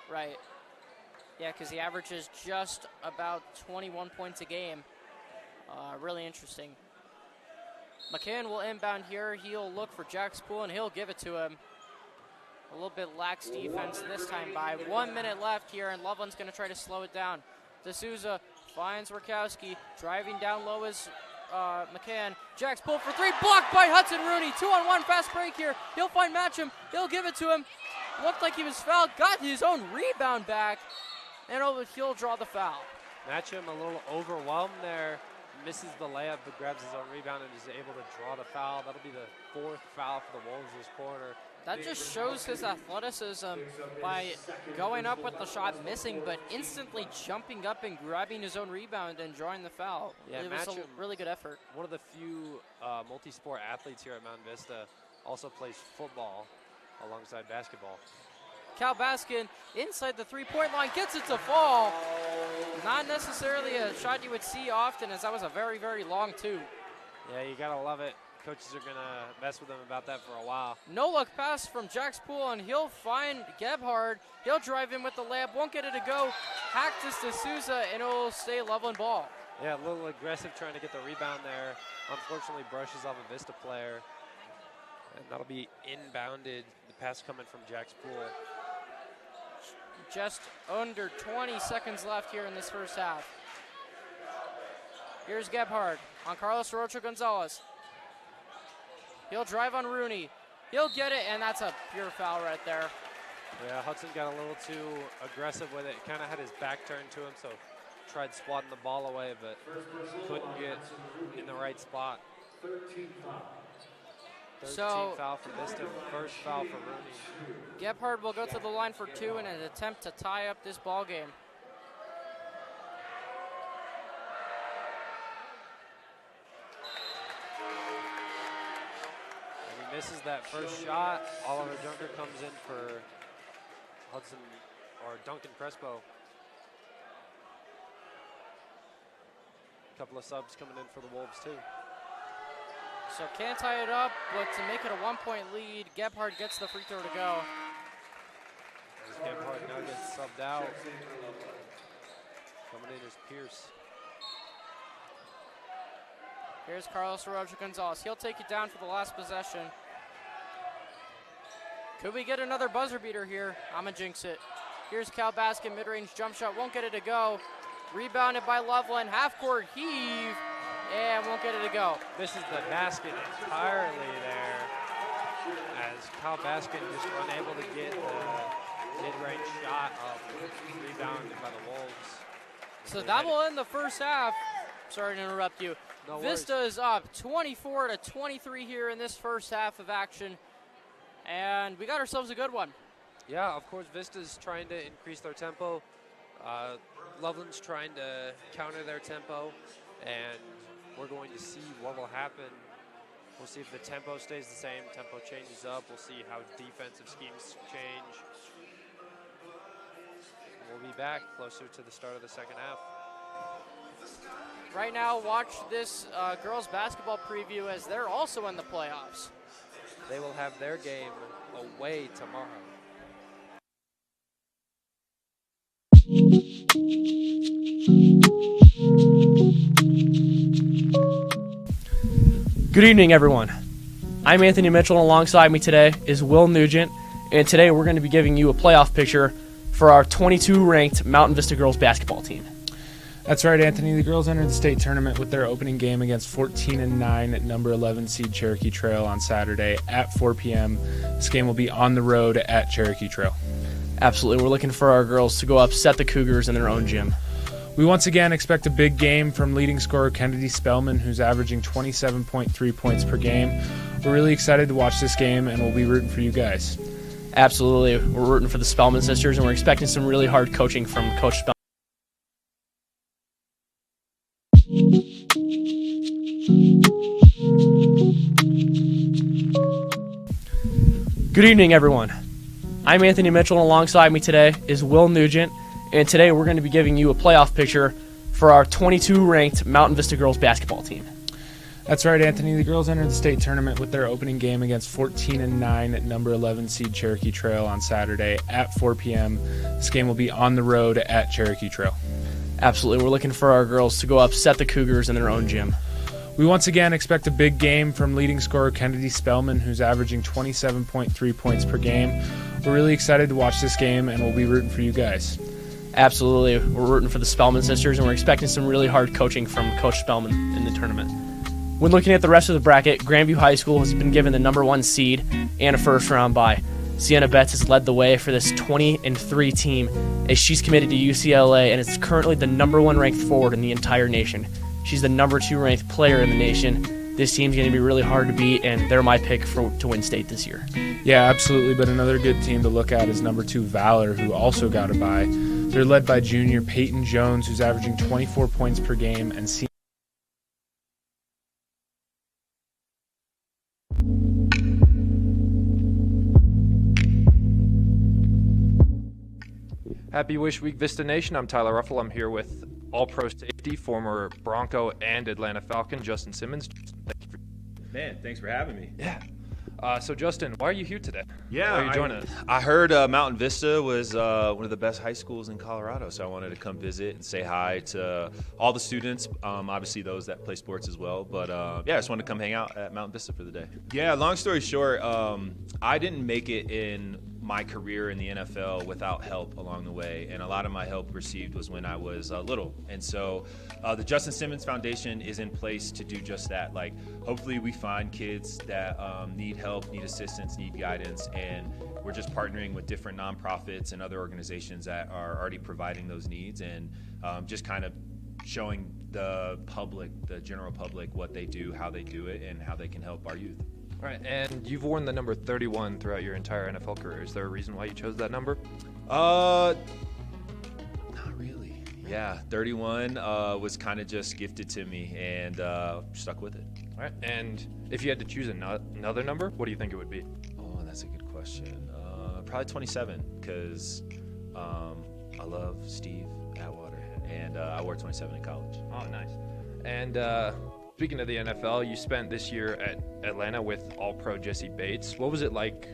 Right. Yeah, because he averages just about 21 points a game. Really interesting. McCann will inbound here. He'll look for Jack Spool, and he'll give it to him. A little bit lax defense this time by 1 minute left here, and Loveland's going to try to slow it down. D'Souza finds Rakowski. Driving down low is McCann. Jack's pull for three, blocked by Hudson Rooney. 2-on-1 fast break here. He'll find Matcham. He'll give it to him. Looked like he was fouled. Got his own rebound back, and he'll draw the foul. Matcham a little overwhelmed there. Misses the layup, but grabs his own rebound and is able to draw the foul. That'll be the fourth foul for the Wolves this quarter. That just shows his athleticism by going up with the shot, missing, but instantly jumping up and grabbing his own rebound and drawing the foul. Yeah, it was a really good effort. One of the few multi-sport athletes here at Mountain Vista, also plays football alongside basketball. Cal Baskin inside the three-point line, gets it to fall. Not necessarily a shot you would see often, as that was a very, very long two. Yeah, you gotta love it. Coaches are gonna mess with him about that for a while. No-look pass from Jack Spool, and he'll find Gebhard. He'll drive in with the layup, won't get it to go. Hacked to D'Souza, and it'll stay Loveland ball. Yeah, a little aggressive trying to get the rebound there. Unfortunately, brushes off a Vista player. And that'll be inbounded, the pass coming from Jack Spool. Just under 20 seconds left here in this first half. Here's Gebhard on Carlos Rocha Gonzalez. He'll drive on Rooney. He'll get it, and that's a pure foul right there. Yeah, Hudson got a little too aggressive with it. Kind of had his back turned to him, so tried swatting the ball away, but couldn't get in the right spot. 13 foul for Vista, first foul for Rooney. Gebhard will go to the line for two in an attempt to tie up this ball game. And he misses that first shot. Oliver Junker comes in for Hudson, or Duncan Crespo. A couple of subs coming in for the Wolves too. So can't tie it up, but to make it a 1-point lead, Gebhard gets the free throw to go. As Gebhard now gets subbed out. Coming in is Pierce. Here's Carlos Rocha Gonzalez. He'll take it down for the last possession. Could we get another buzzer beater here? I'm going to jinx it. Here's Cal Baskin, mid-range jump shot, won't get it to go. Rebounded by Loveland, half-court heave, and won't get it to go. Misses the basket entirely there, as Cal Baskin just unable to get the mid-range shot up, rebounded by the Wolves. So that will end the first half. Sorry to interrupt you. No Vista worries. is up 24-23 here in this first half of action, and we got ourselves a good one. Yeah, of course, Vista's trying to increase their tempo. Loveland's trying to counter their tempo, and we're going to see what will happen. We'll see if the tempo stays the same, tempo changes up. We'll see how defensive schemes change. We'll be back closer to the start of the second half. Right now, watch this girls basketball preview as they're also in the playoffs. They will have their game away tomorrow. Good evening, everyone. I'm Anthony Mitchell, and alongside me today is Will Nugent, and today we're going to be giving you a playoff picture for our 22-ranked Mountain Vista girls basketball team. That's right, Anthony. The girls entered the state tournament with their opening game against 14-9 at number 11 seed Cherokee Trail on Saturday at 4 p.m. This game will be on the road at Cherokee Trail. Absolutely. We're looking for our girls to go upset the Cougars in their own gym. We once again expect a big game from leading scorer Kennedy Spellman, who's averaging 27.3 points per game. We're really excited to watch this game, and we'll be rooting for you guys. Absolutely. We're rooting for the Spellman sisters, and we're expecting some really hard coaching from Coach Spellman. Good evening, everyone. I'm Anthony Mitchell, and alongside me today is Will Nugent, and today we're going to be giving you a playoff picture for our 22-ranked Mountain Vista girls basketball team. That's right, Anthony. The girls entered the state tournament with their opening game against 14-9 at number 11 seed Cherokee Trail on Saturday at 4 p.m. This game will be on the road at Cherokee Trail. Absolutely. We're looking for our girls to go upset the Cougars in their own gym. We once again expect a big game from leading scorer Kennedy Spellman, who's averaging 27.3 points per game. We're really excited to watch this game, and we'll be rooting for you guys. Absolutely. We're rooting for the Spellman sisters, and we're expecting some really hard coaching from Coach Spellman in the tournament. When looking at the rest of the bracket, Grandview High School has been given the #1 seed and a first-round bye. Sienna Betts has led the way for this 20-3 team as she's committed to UCLA and is currently the #1 ranked forward in the entire nation. She's the #2 ranked player in the nation. This team's going to be really hard to beat, and they're my pick to win state this year. Yeah, absolutely, but another good team to look at is #2 Valor, who also got a bye. They're led by junior Peyton Jones, who's averaging 24 points per game, and Happy Wish Week, Vista Nation. I'm Tyler Ruffle. I'm here with All-Pro safety, former Bronco and Atlanta Falcon, Justin Simmons. Thanks for having me. Yeah. So, Justin, why are you here today? Yeah, why are you joining us? I heard Mountain Vista was one of the best high schools in Colorado, so I wanted to come visit and say hi to all the students, obviously those that play sports as well. But, yeah, I just wanted to come hang out at Mountain Vista for the day. Yeah, long story short, I didn't make it in my career in the NFL without help along the way, and a lot of my help received was when I was little. And so the Justin Simmons Foundation is in place to do just that. Like, hopefully we find kids that need help, need assistance, need guidance, and we're just partnering with different nonprofits and other organizations that are already providing those needs, and just kind of showing the public, the general public, what they do, how they do it, and how they can help our youth. All right, and you've worn the number 31 throughout your entire NFL career. Is there a reason why you chose that number? Not really. Yeah, 31 was kind of just gifted to me, and stuck with it. All right, and if you had to choose another number, what do you think it would be? Oh, that's a good question. Probably 27, because I love Steve Atwater, and I wore 27 in college. Oh, nice. And speaking of the NFL, you spent this year at Atlanta with All-Pro Jesse Bates. What was it like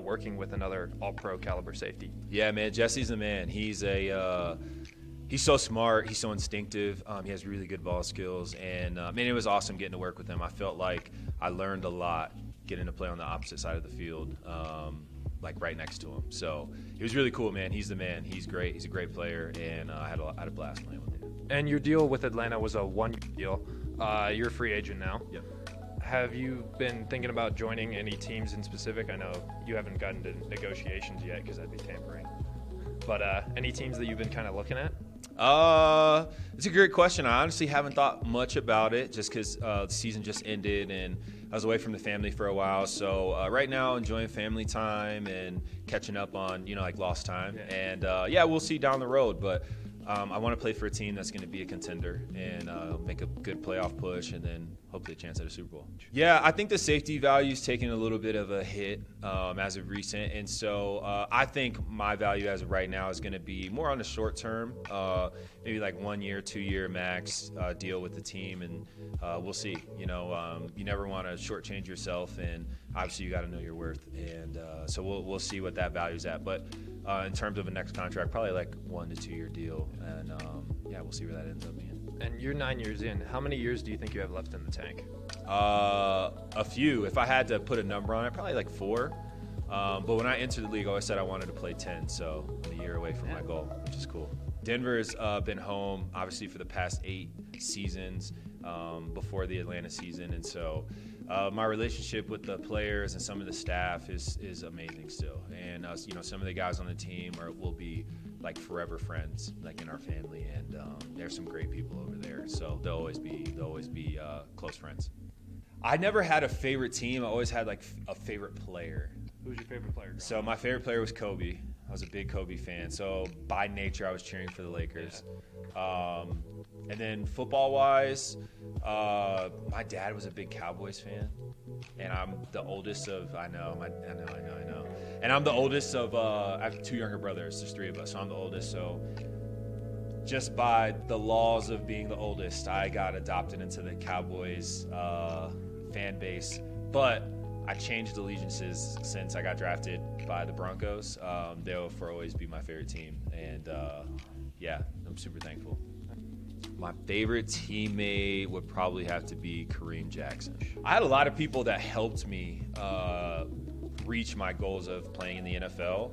working with another All-Pro caliber safety? Yeah, man, Jesse's the man. He's so smart. He's so instinctive. He has really good ball skills, and man, it was awesome getting to work with him. I felt like I learned a lot getting to play on the opposite side of the field, like right next to him. So it was really cool, man. He's the man. He's great. He's a great player, and I had a blast playing with him. And your deal with Atlanta was a one-year deal. You're a free agent now. Yep. Have you been thinking about joining any teams in specific? I know you haven't gotten to negotiations yet because that'd be tampering. But any teams that you've been kind of looking at? It's a great question. I honestly haven't thought much about it just because the season just ended and I was away from the family for a while. So right now, enjoying family time and catching up on, like lost time. Yeah. And yeah, we'll see down the road. But I want to play for a team that's going to be a contender and make a good playoff push and then hopefully a chance at a Super Bowl. Yeah, I think the safety value's taken a little bit of a hit as of recent. And so I think my value as of right now is going to be more on the short term, maybe like 1 year, 2 year max deal with the team. And we'll see. You never want to shortchange yourself. And obviously you got to know your worth. And so we'll see what that value's at. But in terms of a next contract, probably like 1 to 2 year deal. And yeah, we'll see where that ends up being. And you're 9 years in. How many years do you think you have left in the tank? A few. If I had to put a number on it, probably like 4. But when I entered the league, I always said I wanted to play 10, so I'm a year away from my goal, which is cool. Denver's been home, obviously, for the past 8 seasons before the Atlanta season. And so my relationship with the players and some of the staff is amazing still. And, some of the guys on the team will be like forever friends, like in our family. And there's some great people over there. So they'll always be close friends. I never had a favorite team. I always had like a favorite player. Who was your favorite player? So my favorite player was Kobe. I was a big Kobe fan. So by nature, I was cheering for the Lakers. Yeah. And then football-wise, my dad was a big Cowboys fan, and I'm the oldest of. I know. And I'm the oldest of. I have 2 younger brothers. There's 3 of us, so I'm the oldest. So just by the laws of being the oldest, I got adopted into the Cowboys fan base. But I changed allegiances since I got drafted by the Broncos. They'll always be my favorite team, and yeah, I'm super thankful. My favorite teammate would probably have to be Kareem Jackson. I had a lot of people that helped me reach my goals of playing in the NFL.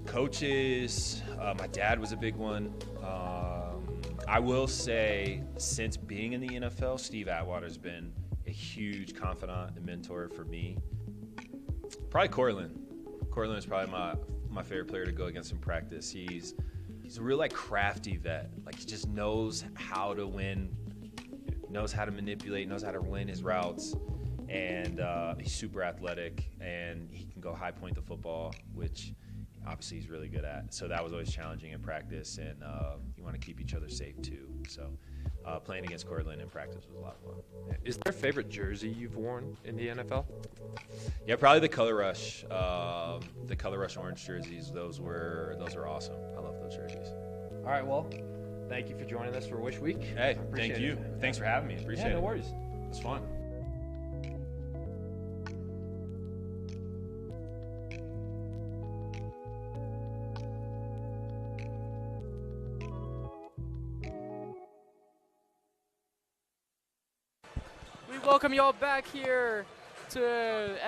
Coaches, my dad was a big one. I will say, since being in the NFL, Steve Atwater's been a huge confidant and mentor for me. Probably Cortland. Cortland is probably my favorite player to go against in practice. He's a real crafty vet. He just knows how to win, knows how to manipulate, knows how to win his routes, and he's super athletic, and he can go high point the football, which obviously he's really good at. So that was always challenging in practice, and you want to keep each other safe too. So playing against Cortland in practice was a lot of fun. Is there a favorite jersey you've worn in the NFL? Yeah, probably the Color Rush orange jerseys. Those are awesome. I love those jerseys. All right, well, thank you for joining us for Wish Week. Hey, thank you. Thanks for having me. Appreciate it. No worries. It's fun. Welcome y'all back here to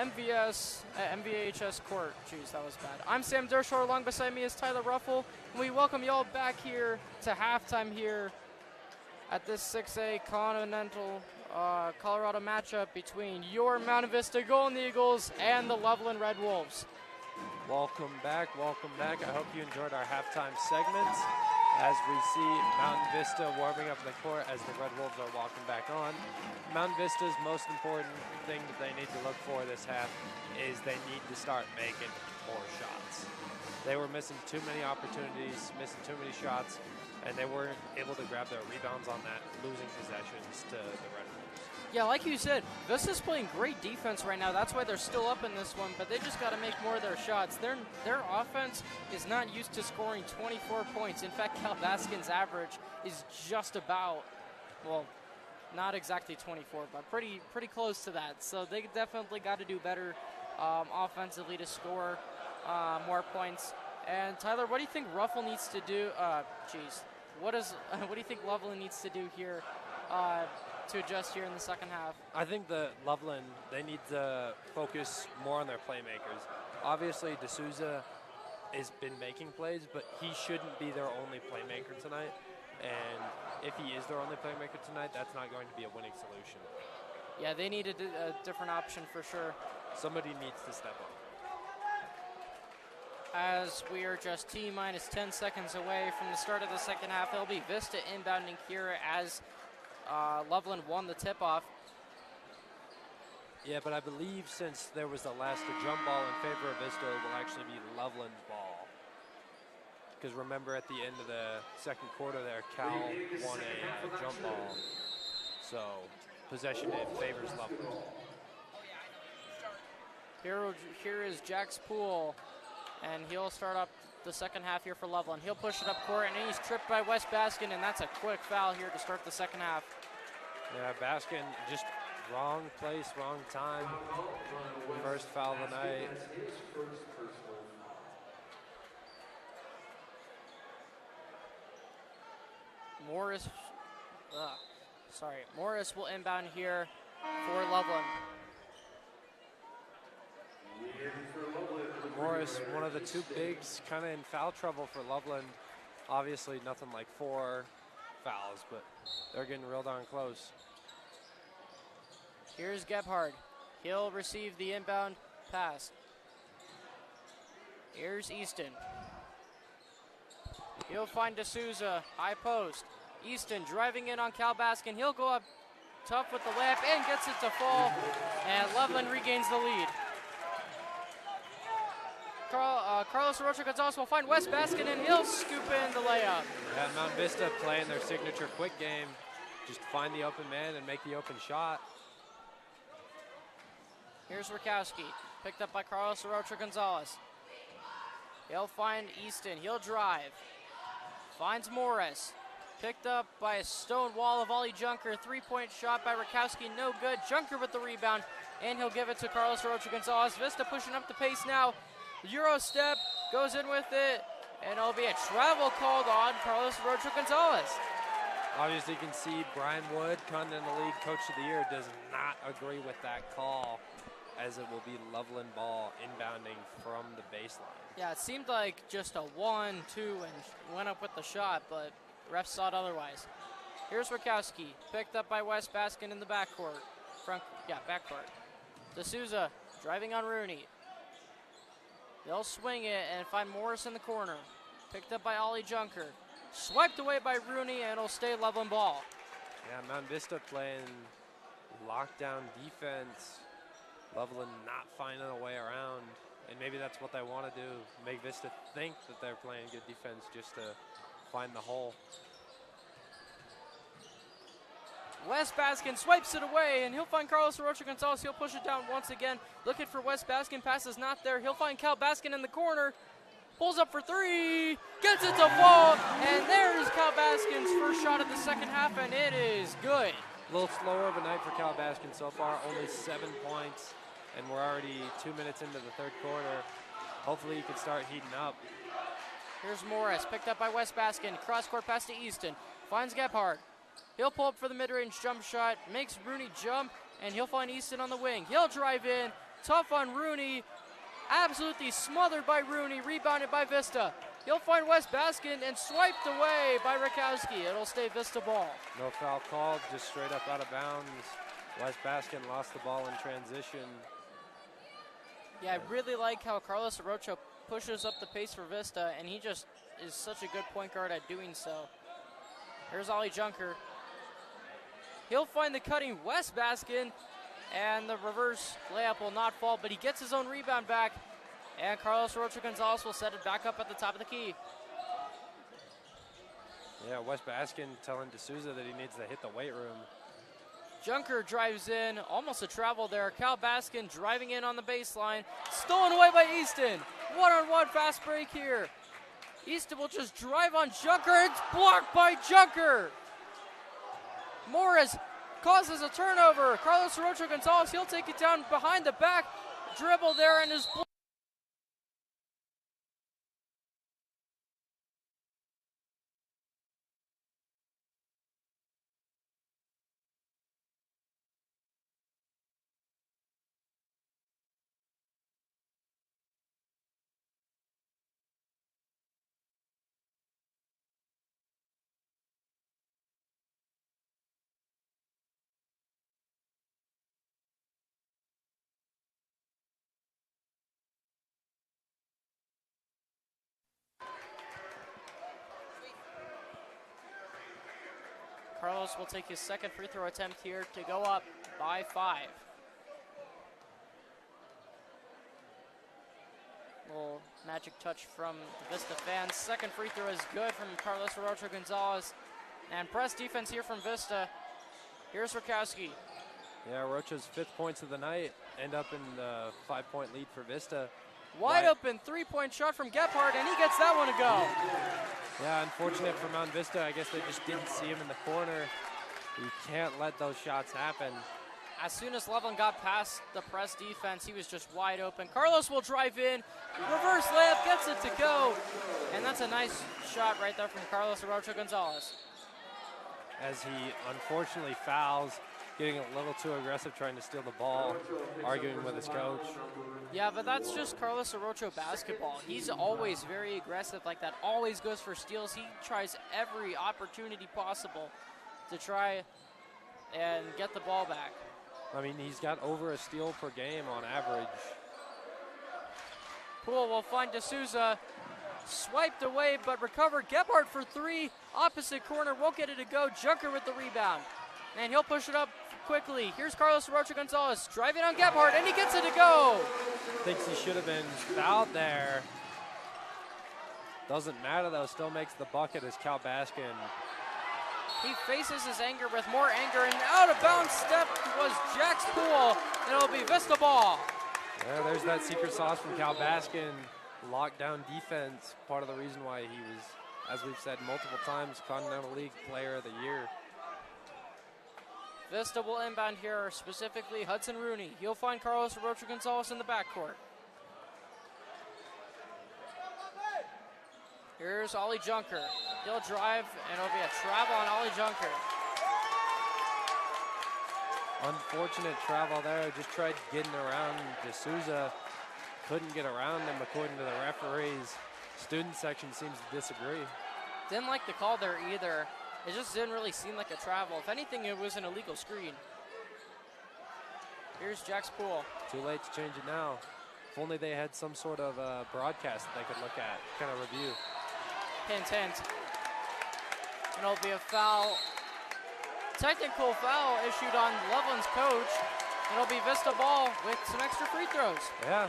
MVHS Court. Jeez, that was bad. I'm Sam Dershore. Along beside me is Tyler Ruffle. And we welcome y'all back here to halftime here at this 6A Continental Colorado matchup between your Mountain Vista Golden Eagles and the Loveland Red Wolves. Welcome back. I hope you enjoyed our halftime segments. As we see Mountain Vista warming up in the court as the Red Wolves are walking back on. Mountain Vista's most important thing that they need to look for this half is they need to start making more shots. They were missing too many opportunities, missing too many shots, and they weren't able to grab their rebounds on that, losing possessions to the Red Wolves. Yeah, like you said, Vista's playing great defense right now. That's why they're still up in this one, but they just got to make more of their shots. Their offense is not used to scoring 24 points. In fact, Cal Baskin's average is just about, well, not exactly 24, but pretty close to that. So they definitely got to do better offensively to score more points. And Tyler, what do you think Ruffle needs to do? What do you think Loveland needs to do here to adjust here in the second half? I think the Loveland, they need to focus more on their playmakers. Obviously, D'Souza has been making plays, but he shouldn't be their only playmaker tonight. And if he is their only playmaker tonight, that's not going to be a winning solution. Yeah, they need a different option for sure. Somebody needs to step up. As we are just T-minus 10 seconds away from the start of the second half, it'll be Vista inbounding here as Loveland won the tip-off. Yeah, but I believe since there was the last jump ball in favor of Vista, it will actually be Loveland's ball. Because remember, at the end of the second quarter there, Cal won a jump ball. So possession favors Loveland. Here is Jack's Poole, and he'll start up the second half here for Loveland. He'll push it up court, and he's tripped by Wes Baskin, and that's a quick foul here to start the second half. Yeah, Baskin just wrong place, wrong time. First foul of the night. Morris will inbound here for Loveland. Morris, one of the two bigs, kind of in foul trouble for Loveland. Obviously nothing like 4 fouls, but they're getting real darn close. Here's Gebhard. He'll receive the inbound pass. Here's Easton. He'll find D'Souza, high post. Easton driving in on Cal Baskin. He'll go up tough with the layup and gets it to fall, and Loveland regains the lead. Carlos Rocha-Gonzalez will find Wes Baskin, and he'll scoop in the layup. Yeah, Mountain Vista playing their signature quick game. Just find the open man and make the open shot. Here's Rakowski, picked up by Carlos Rocha-Gonzalez. He'll find Easton, he'll drive. Finds Morris, picked up by a stone wall of Ollie Junker. 3-point shot by Rakowski, no good. Junker with the rebound, and he'll give it to Carlos Rocha-Gonzalez. Vista pushing up the pace now. Euro step, goes in with it. And it'll be a travel called on Carlos Rocha Gonzalez. Obviously, you can see Brian Wood, Continental League Coach of the Year, does not agree with that call, as it will be Loveland ball inbounding from the baseline. Yeah, it seemed like just a 1-2 and went up with the shot, but refs saw it otherwise. Here's Rakowski, picked up by Wes Baskin in the backcourt. Backcourt. D'Souza driving on Rooney. They'll swing it and find Morris in the corner. Picked up by Ollie Junker. Swiped away by Rooney, and it'll stay Loveland ball. Yeah, Mountain Vista playing lockdown defense. Loveland not finding a way around. And maybe that's what they want to do, make Vista think that they're playing good defense just to find the hole. Wes Baskin swipes it away, and he'll find Carlos Rocha Gonzalez. He'll push it down once again. Looking for Wes Baskin. Pass is not there. He'll find Cal Baskin in the corner. Pulls up for three. Gets it to fall. And there's Cal Baskin's first shot of the second half, and it is good. A little slower of a night for Cal Baskin so far. Only 7 points, and we're already 2 minutes into the third quarter. Hopefully he can start heating up. Here's Morris, picked up by Wes Baskin. Cross-court pass to Easton. Finds Gebhardt. He'll pull up for the mid-range jump shot, makes Rooney jump, and he'll find Easton on the wing. He'll drive in, tough on Rooney, absolutely smothered by Rooney, rebounded by Vista. He'll find Wes Baskin and swiped away by Rakowski. It'll stay Vista ball. No foul called, just straight up out of bounds. Wes Baskin lost the ball in transition. Yeah, I really like how Carlos Rocha pushes up the pace for Vista, and he just is such a good point guard at doing so. Here's Ollie Junker. He'll find the cutting Wes Baskin, and the reverse layup will not fall, but he gets his own rebound back, and Carlos Rocha Gonzalez will set it back up at the top of the key. Yeah, Wes Baskin telling D'Souza that he needs to hit the weight room. Junker drives in, almost a travel there. Cal Baskin driving in on the baseline, stolen away by Easton. One-on-one fast break here. Easton will just drive on Junker. It's blocked by Junker. Morris causes a turnover. Carlos Rocha Gonzalez, he'll take it down behind the back. Dribble there and is blocked. Carlos will take his second free throw attempt here to go up by 5. Little magic touch from the Vista fans. Second free throw is good from Carlos Rocha Gonzalez. And press defense here from Vista. Here's Rakowski. Yeah, Rocha's 5th points of the night end up in the 5-point lead for Vista. Wide open 3-point shot from Gebhardt, and he gets that one to go. Yeah, unfortunate for Mountain Vista. I guess they just didn't see him in the corner. You can't let those shots happen. As soon as Loveland got past the press defense, he was just wide open. Carlos will drive in, reverse layup, gets it to go. And that's a nice shot right there from Carlos Rocha Gonzalez. As he unfortunately fouls, getting a little too aggressive trying to steal the ball, arguing with his coach. Yeah, but that's just Carlos Rocha basketball. He's always very aggressive like that, always goes for steals. He tries every opportunity possible to try and get the ball back. I mean, he's got over a steal per game on average. Poole will find D'Souza, swiped away, but recovered. Gebhardt for 3, opposite corner, won't get it to go. Junker with the rebound, and he'll push it up quickly. Here's Carlos Rocha Gonzalez driving on Gebhardt, and he gets it to go. Thinks he should have been fouled there. Doesn't matter though, still makes the bucket as Cal Baskin. He faces his anger with more anger, and out of bounds step was Jax Poole, and it'll be Vista ball. Yeah, there's that secret sauce from Cal Baskin. Lockdown defense, part of the reason why he was, as we've said multiple times, Continental League Player of the Year. Vista will inbound here, specifically Hudson Rooney. He'll find Carlos Rocha Gonzalez in the backcourt. Here's Ollie Junker. He'll drive, and it'll be a travel on Ollie Junker. Unfortunate travel there. Just tried getting around D'Souza. Couldn't get around him according to the referees. Student section seems to disagree. Didn't like the call there either. It just didn't really seem like a travel. If anything, it was an illegal screen. Here's Jack's Pool. Too late to change it now. If only they had some sort of broadcast that they could look at, kind of review. Hint, hint. And it'll be a foul. Technical foul issued on Loveland's coach. It'll be Vista ball with some extra free throws. Yeah.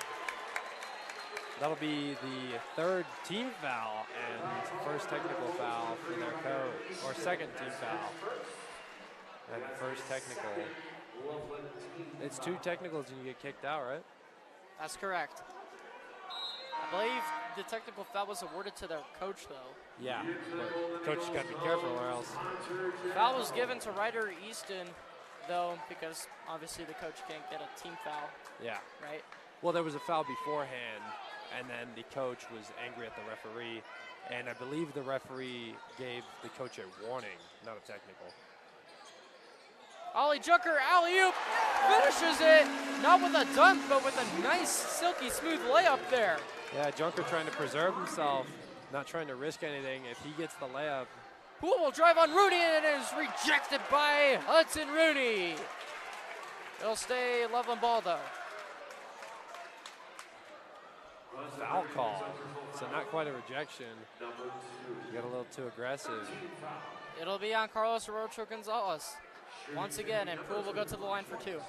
That'll be the third team foul and first technical foul for their coach, or second team foul. And first technical. It's 2 technicals and you get kicked out, right? That's correct. I believe the technical foul was awarded to their coach, though. Yeah, but coach has got to be careful or else. Foul was given to Ryder Easton, though, because obviously the coach can't get a team foul. Yeah. Right? Well, there was a foul beforehand, and then the coach was angry at the referee, and I believe the referee gave the coach a warning, not a technical. Ollie Junker, alley-oop, finishes it, not with a dunk, but with a nice, silky, smooth layup there. Yeah, Junker trying to preserve himself, not trying to risk anything. If he gets the layup. Poole will drive on Rooney, and it is rejected by Hudson Rooney. It'll stay Loveland ball, though. Foul call, so not quite a rejection. Got a little too aggressive. It'll be on Carlos Arocho Gonzalez once again, and Poole will go to the line for 2.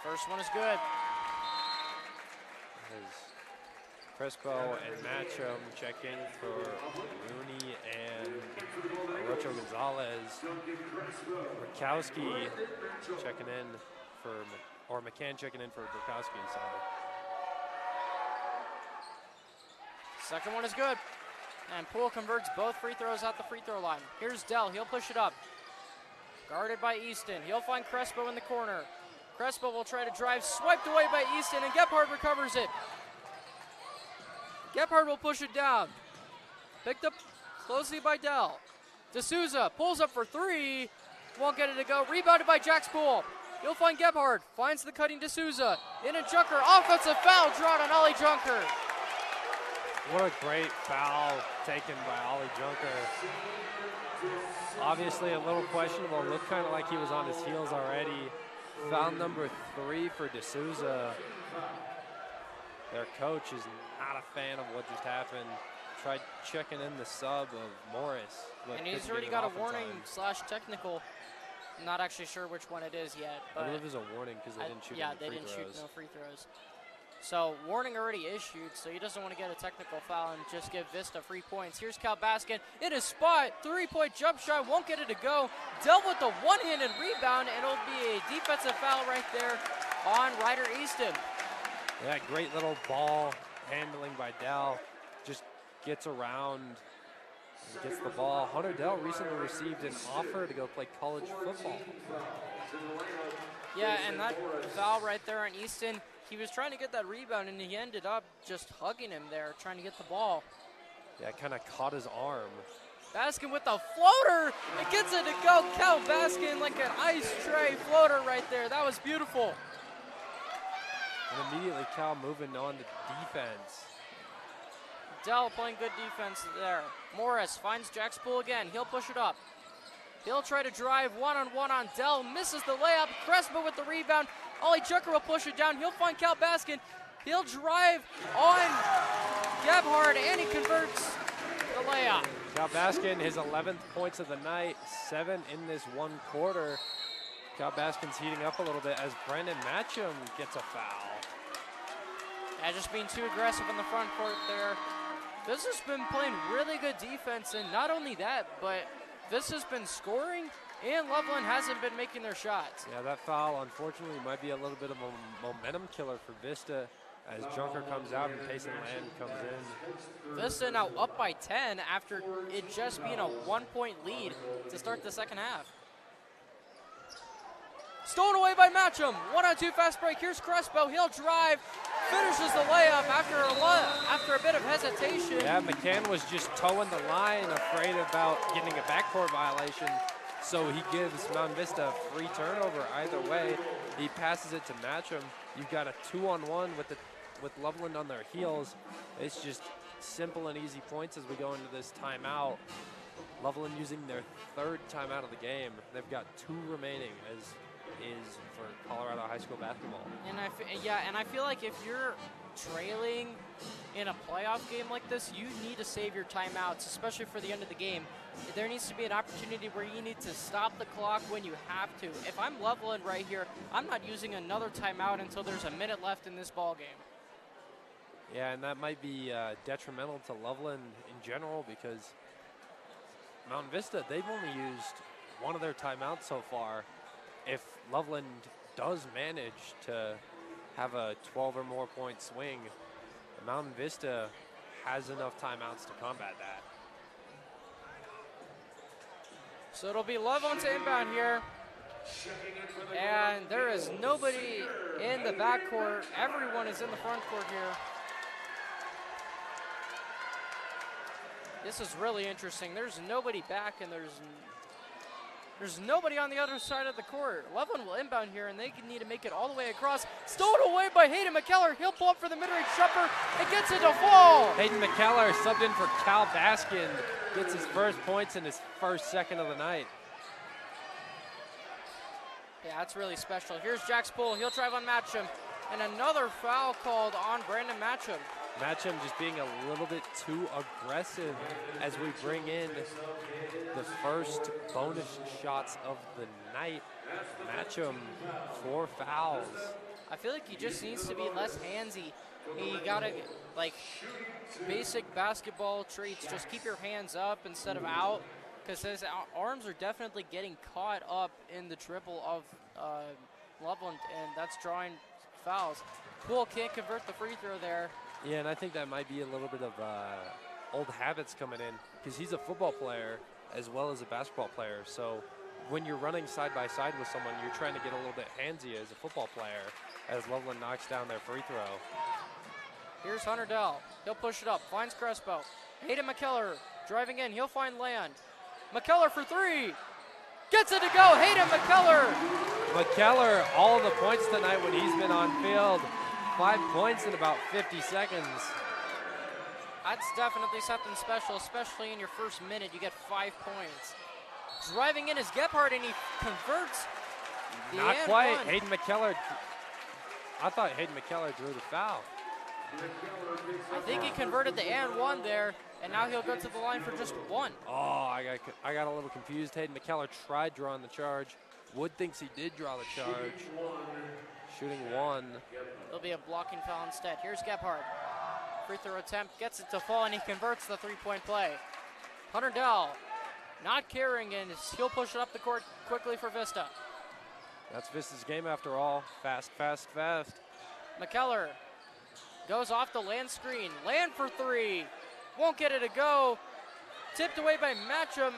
First one is good. As Crespo and Matcham check in for Rooney and Arocho Gonzalez. Murkowski checking in for, or McCann checking in for Murkowski. Sorry. Second one is good. And Poole converts both free throws at the free throw line. Here's Dell. He'll push it up. Guarded by Easton. He'll find Crespo in the corner. Crespo will try to drive. Swiped away by Easton, and Gebhardt recovers it. Gebhardt will push it down. Picked up closely by Dell. D'Souza pulls up for 3. Won't get it to go. Rebounded by Jax Poole. He'll find Gebhardt. Finds the cutting D'Souza. In a Junker. Offensive foul drawn on Ollie Junker. What a great foul taken by Ollie Junker. Obviously a little questionable. Looked kind of like he was on his heels already. Foul number 3 for D'Souza. Their coach is not a fan of what just happened. Tried checking in the sub of Morris. And he's already got a warning / technical. I'm not actually sure which one it is yet. But I believe there's a warning because they didn't shoot any free throws. Yeah, they didn't shoot no free throws. So warning already issued, so he doesn't want to get a technical foul and just give Vista free points. Here's Cal Baskin in his spot, 3-point jump shot, won't get it to go. Dealt with the one-handed rebound, and it'll be a defensive foul right there on Ryder Easton. Yeah, great little ball handling by Dell. Just gets around and gets the ball. Hunter Dell recently received an offer to go play college football. Yeah, and that foul right there on Easton, he was trying to get that rebound, and he ended up just hugging him there, trying to get the ball. Yeah, kind of caught his arm. Baskin with the floater. It gets it to go. Cal Baskin like an ice tray floater right there. That was beautiful. And immediately Cal moving on to defense. Dell playing good defense there. Morris finds Jax Poole again. He'll push it up. He'll try to drive one-on-one on Dell. Misses the layup. Crespo with the rebound. Ollie Junker will push it down. He'll find Cal Baskin. He'll drive on Gebhardt, and he converts the layup. Cal Baskin, his 11th points of the night, 7 in this one quarter. Cal Baskin's heating up a little bit as Brandon Matcham gets a foul. Yeah, just being too aggressive in the front court there. This has been playing really good defense, and not only that, but this has been scoring, and Loveland hasn't been making their shots. Yeah, that foul, unfortunately, might be a little bit of a momentum killer for Vista as Junker comes out and Payson Land comes in. Vista now up by 10 after it just being a 1-point lead to start the second half. Stolen away by Matcham. 1-on-2 fast break. Here's Crespo. He'll drive. Finishes the layup after a bit of hesitation. Yeah, McCann was just towing the line, afraid about getting a backcourt violation. So he gives Mountain Vista a free turnover either way. He passes it to Matcham. You've got a 2-on-1 with Loveland on their heels. It's just simple and easy points as we go into this timeout. Loveland using their 3rd timeout of the game. They've got 2 remaining, as is for Colorado high school basketball. And I feel like if you're trailing in a playoff game like this, you need to save your timeouts, especially for the end of the game. There needs to be an opportunity where you need to stop the clock when you have to. If I'm Loveland right here, I'm not using another timeout until there's a minute left in this ball game. Yeah, and that might be detrimental to Loveland in general, because Mountain Vista, they've only used 1 of their timeouts so far. If Loveland does manage to have a 12 or more point swing, Mountain Vista has enough timeouts to combat that. So it'll be Loveland to inbound here. And there is nobody in the backcourt. Everyone is in the front court here. This is really interesting. There's nobody back, and there's nobody on the other side of the court. Loveland will inbound here, and they need to make it all the way across. Stolen away by Hayden McKellar. He'll pull up for the mid-range jumper. It gets it to fall. Hayden McKellar subbed in for Cal Baskin. Gets his first points in his first second of the night. Yeah, that's really special. Here's Jack Spool. He'll drive on Matcham. And another foul called on Brandon Matcham. Matcham just being a little bit too aggressive as we bring in the first bonus shots of the night. Matcham, 4 fouls. I feel like he just needs to be less handsy. He gotta, like, basic basketball traits. Just keep your hands up instead of out, because his arms are definitely getting caught up in the dribble of Loveland, and that's drawing fouls. Poole can't convert the free throw there. Yeah, and I think that might be a little bit of old habits coming in, because he's a football player as well as a basketball player. So when you're running side by side with someone, you're trying to get a little bit handsy as a football player, as Loveland knocks down their free throw. Here's Hunter Dell. He'll push it up, finds Crespo. Hayden McKellar driving in. He'll find Land. McKellar for 3. Gets it to go. Hayden McKellar. McKellar, all the points tonight when he's been on field. 5 points in about 50 seconds. That's definitely something special, especially in your first minute. You get 5 points. Driving in is Gebhardt, and he converts. Not quite. Hayden McKellar. I thought Hayden McKellar drew the foul. I think he converted the and 1 there, and now he'll go to the line for just 1. Oh, I got a little confused. Hayden McKellar tried drawing the charge. Wood thinks he did draw the charge. Shooting 1. It'll be a blocking foul instead. Here's Gebhardt. Free throw attempt, gets it to fall, and he converts the 3-point play. Hunter Dell not carrying, and he'll push it up the court quickly for Vista. That's Vista's game after all. Fast, fast, fast. McKellar goes off the Land screen. Land for 3. Won't get it to go. Tipped away by Matcham,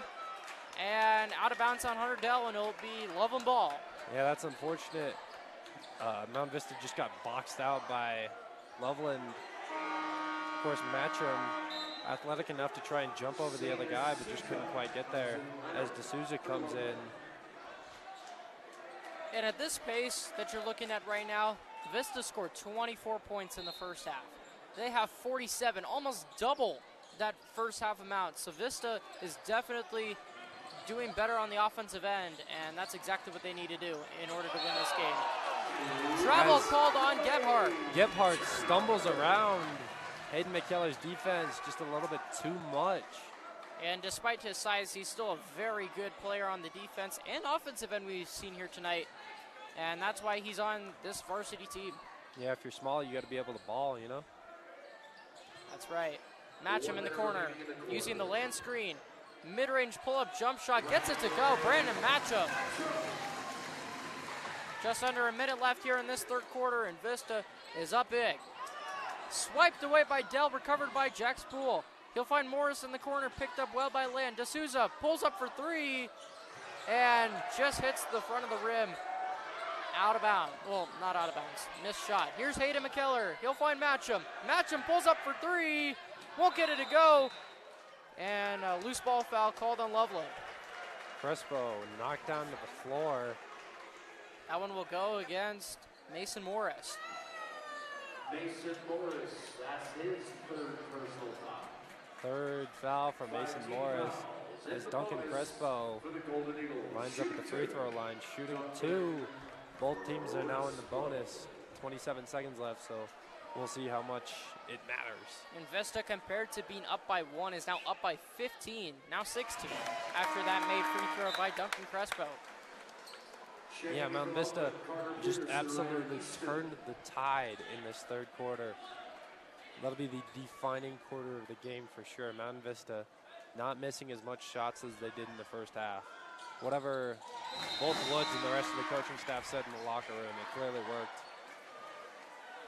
and out of bounds on Hunter Dell, and it'll be Loveland ball. Yeah, that's unfortunate. Mountain Vista just got boxed out by Loveland. Of course, Matcham, athletic enough to try and jump over the other guy, but just couldn't quite get there as D'Souza comes in. And at this pace that you're looking at right now, Vista scored 24 points in the first half. They have 47, almost double that first half amount. So Vista is definitely doing better on the offensive end, and that's exactly what they need to do in order to win this game. Travel called on Gebhardt. Gebhardt stumbles around Hayden McKellar's defense just a little bit too much. And despite his size, he's still a very good player on the defense and offensive end we've seen here tonight. And that's why he's on this varsity team. Yeah, if you're small, you got to be able to ball, you know? That's right. Matcham in the corner, using the Land screen. Mid-range pull-up jump shot, gets it to go. Brandon Matcham. Just under a minute left here in this third quarter, and Vista is up big. Swiped away by Dell, recovered by Jack Spool. He'll find Morris in the corner, picked up well by Land. D'Souza pulls up for 3, and just hits the front of the rim. out of bounds. Well, not out of bounds. Missed shot. Here's Hayden McKellar. He'll find Matcham. Matcham pulls up for three. Won't get it to go. And a loose ball foul called on Loveland. Crespo knocked down to the floor. That one will go against Mason Morris. Mason Morris, that's his third personal foul. Third foul for Mason Morris as Duncan Crespo For the Golden Eagles. lines up at the free throw line, shooting two. Both teams are now in the bonus. 27 seconds left, so we'll see how much it matters. And Vista, compared to being up by 1, is now up by 15, now 16, after that made free throw by Duncan Crespo. Yeah, Mountain Vista just absolutely turned the tide in this third quarter. That'll be the defining quarter of the game for sure. Mountain Vista not missing as much shots as they did in the first half. Whatever both Woods and the rest of the coaching staff said in the locker room, it clearly worked.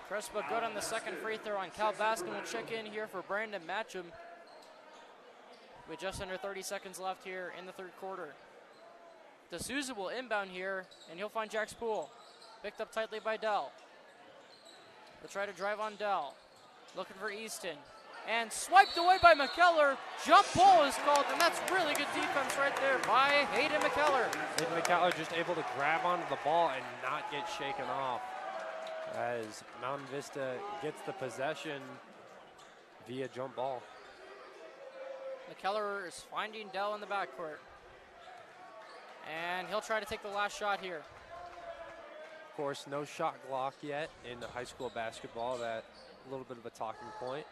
Crespo good on the second free throw, and Cal Baskin will check in here for Brandon Matcham with just under 30 seconds left here in the third quarter. D'Souza will inbound here, and he'll find Jack Spool. Picked up tightly by Dell. They'll try to drive on Dell. Looking for Easton. And swiped away by McKellar. Jump ball is called, and that's really good defense right there by Hayden McKellar. Hayden McKellar just able to grab onto the ball and not get shaken off as Mountain Vista gets the possession via jump ball. McKellar is finding Dell in the backcourt. And he'll try to take the last shot here. Of course, no shot clock yet in high school basketball. That a little bit of a talking point.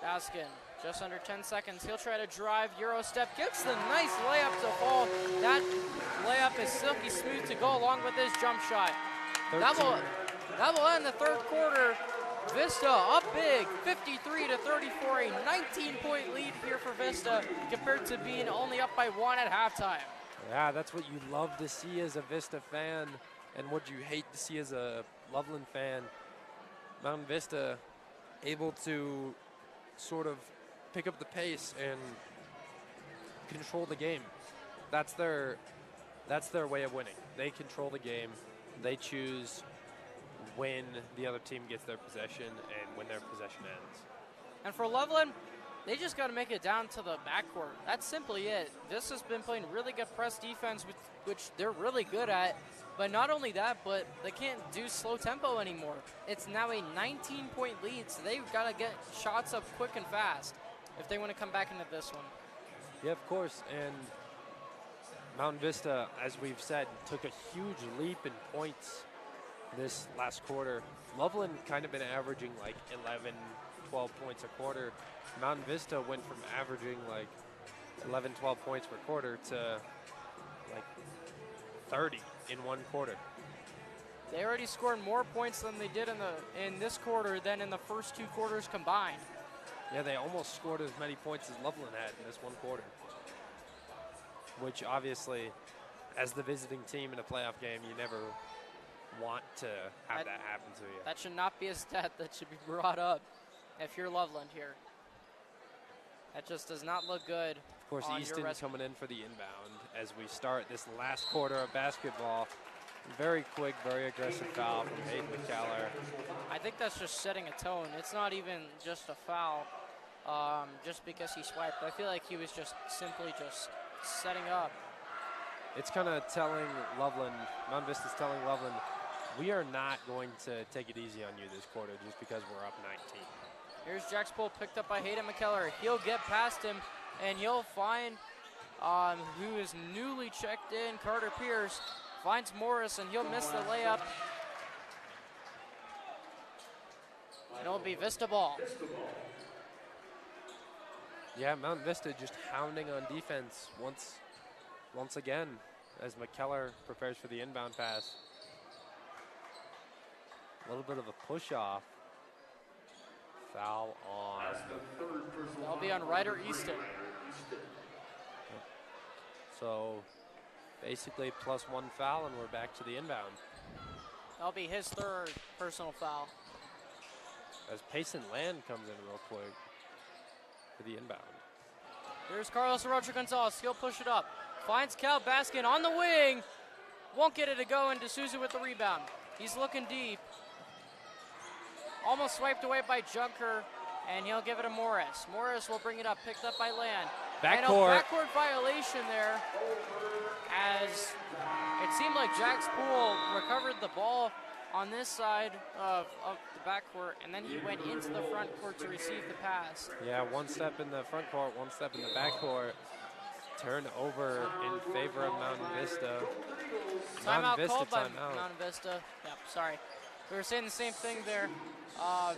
Baskin, just under 10 seconds. He'll try to drive, Euro step, gets the nice layup to fall. That layup is silky smooth to go along with his jump shot. That will end the third quarter. Vista up big, 53-34, a 19-point lead here for Vista compared to being only up by 1 at halftime. Yeah, that's what you love to see as a Vista fan and what you hate to see as a Loveland fan. Mountain Vista able to sort of pick up the pace and control the game. That's their way of winning. They control the game. They choose when the other team gets their possession and when their possession ends. And for Loveland, they just got to make it down to the backcourt. That's simply it. Vista's been playing really good press defense, which they're really good at. But not only that, but they can't do slow tempo anymore. It's now a 19-point lead, so they've got to get shots up quick and fast if they want to come back into this one. Yeah, of course. And Mountain Vista, as we've said, took a huge leap in points this last quarter. Loveland kind of been averaging like 11, 12 points a quarter. Mountain Vista went from averaging like 11, 12 points per quarter to like 30 in one quarter. They already scored more points than they did in this quarter than in the first 2 quarters combined. Yeah, they almost scored as many points as Loveland had in this one quarter. Which obviously, as the visiting team in a playoff game, you never want to have that happen to you. That should not be a stat that should be brought up if you're Loveland here. That just does not look good. Of course, Easton coming in for the inbound as we start this last quarter of basketball. Very quick, very aggressive foul from Hayden McKellar. I think that's just setting a tone. It's not even just a foul just because he swiped. I feel like he was just simply just setting up. It's kind of telling Loveland, Mountain Vista's telling Loveland, we are not going to take it easy on you this quarter just because we're up 19. Here's Jack Spool picked up by Hayden McKellar. He'll get past him, and he'll find who is newly checked in, Carter Pierce. Finds Morris, and he'll miss the layup. And it'll be Vista ball. Yeah, Mountain Vista just hounding on defense once again as McKellar prepares for the inbound pass. A little bit of a push-off. Foul on. That'll be on Ryder Easton. So basically +1 foul, and we're back to the inbound. That'll be his 3rd personal foul. As Payson Land comes in real quick for the inbound. Here's Carlos Rocha Gonzalez. He'll push it up. Finds Cal Baskin on the wing. Won't get it to go, and D'Souza with the rebound. He's looking deep. Almost swiped away by Junker, and he'll give it to Morris. Morris will bring it up, picked up by Land. And a backcourt violation there, as it seemed like Jack's Pool recovered the ball on this side of the backcourt, and then he went into the front court to receive the pass. Yeah, one step in the front court, one step in the backcourt. Turn over in favor of Mountain Vista. Timeout called by Mountain Vista. Yep, sorry. We were saying the same thing there.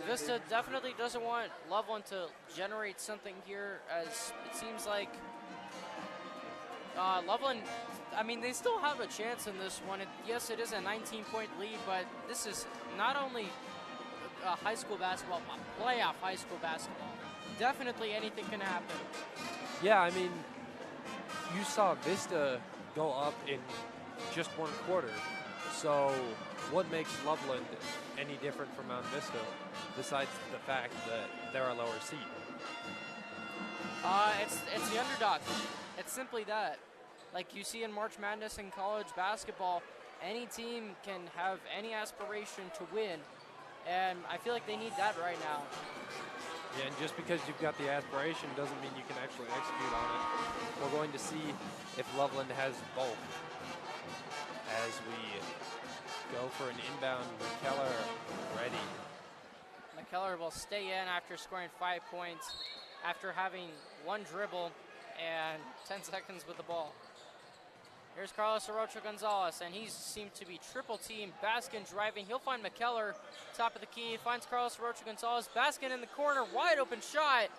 Vista definitely doesn't want Loveland to generate something here, as it seems like Loveland, I mean, they still have a chance in this one. Yes, it is a 19-point lead, but this is not only high school basketball, playoff high school basketball. Definitely anything can happen. Yeah, I mean, you saw Vista go up in just one quarter. So what makes Loveland any different from Mountain Vista, besides the fact that they're a lower seed? It's the underdog. It's simply that. Like you see in March Madness in college basketball, any team can have any aspiration to win, and I feel like they need that right now. Yeah, and just because you've got the aspiration doesn't mean you can actually execute on it. We're going to see if Loveland has both. As we go for an inbound, McKellar ready. McKellar will stay in after scoring 5 points, after having one dribble and 10 seconds with the ball. Here's Carlos Arocha Gonzalez, and he seemed to be triple team. Baskin driving, he'll find McKellar, top of the key, finds Carlos Arocha Gonzalez. Baskin in the corner, wide open shot,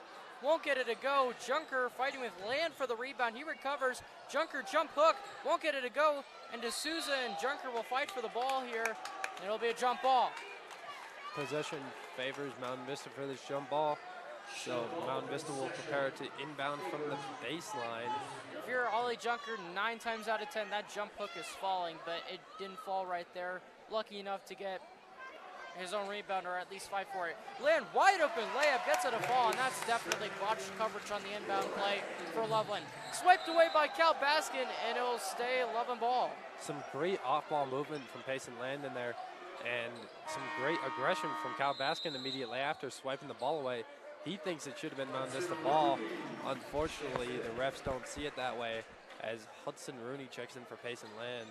won't get it to go. Junker fighting with Land for the rebound, he recovers. Junker jump hook, won't get it to go, and D'Souza and Junker will fight for the ball here, and it'll be a jump ball. Possession favors Mountain Vista for this jump ball. So Mountain Vista will prepare to inbound from the baseline. If you're Ollie Junker, 9 times out of 10, that jump hook is falling, but it didn't fall right there. Lucky enough to get his own rebound, or at least fight for it. Land wide open layup, gets it a fall, and that's definitely botched coverage on the inbound play for Loveland. Swiped away by Cal Baskin, and it'll stay Loveland ball. Some great off-ball movement from Payson Land in there, and some great aggression from Cal Baskin immediately after swiping the ball away. He thinks it should have been Mountain Vista ball. Unfortunately, the refs don't see it that way, as Hudson Rooney checks in for Payson Land.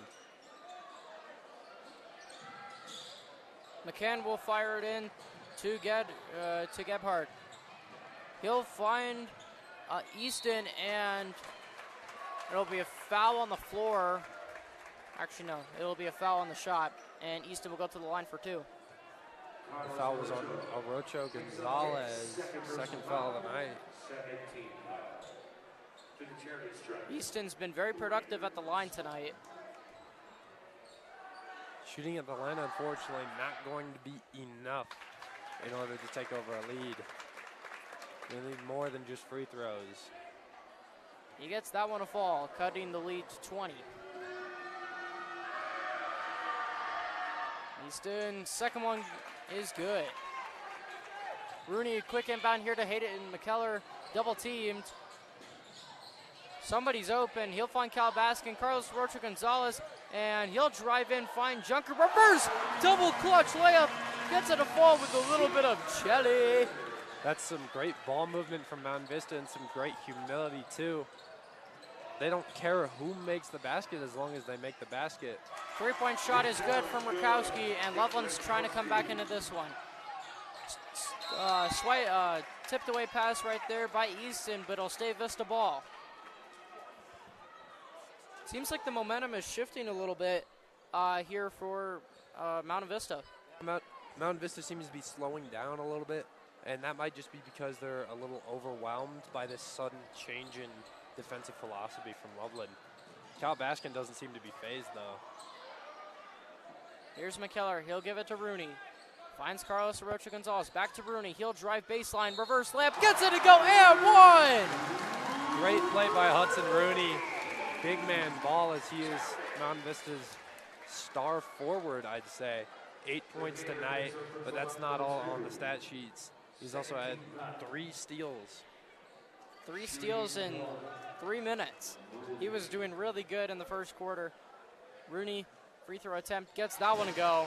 McCann will fire it in to Gebhardt. He'll find Easton, and it'll be a foul on the floor. Actually, no, it'll be a foul on the shot, and Easton will go to the line for 2. The foul was on Arocho Gonzalez, second foul of the night. Easton's been very productive at the line tonight. Shooting at the line, unfortunately, not going to be enough in order to take over a lead. They need more than just free throws. He gets that one a fall, cutting the lead to 20. Easton's second one is good. Rooney, quick inbound here to Hayden McKellar, double teamed. Somebody's open, he'll find Cal Baskin, Carlos Rocha Gonzalez, and he'll drive in, find Junker, reverse, double clutch layup, gets it a fall with a little bit of jelly. That's some great ball movement from Mountain Vista and some great humility too. They don't care who makes the basket as long as they make the basket. 3-point shot is good from Rakowski, and Loveland's trying to come back into this one. Tipped away pass right there by Easton, but it'll stay Vista ball. Seems like the momentum is shifting a little bit here for Mountain Vista. Mountain Vista seems to be slowing down a little bit, and that might just be because they're a little overwhelmed by this sudden change in defensive philosophy from Loveland. Cal Baskin doesn't seem to be phased, though. Here's McKellar. He'll give it to Rooney. Finds Carlos Arocha Gonzalez. Back to Rooney. He'll drive baseline. Reverse layup. Gets it to go. And one! Great play by Hudson Rooney. Big man ball, as he is Mountain Vista's star forward, I'd say. 8 points tonight, but that's not all on the stat sheets. He's also had 3 steals. 3 steals in 3 minutes. He was doing really good in the first quarter. Rooney, free throw attempt, gets that one to go.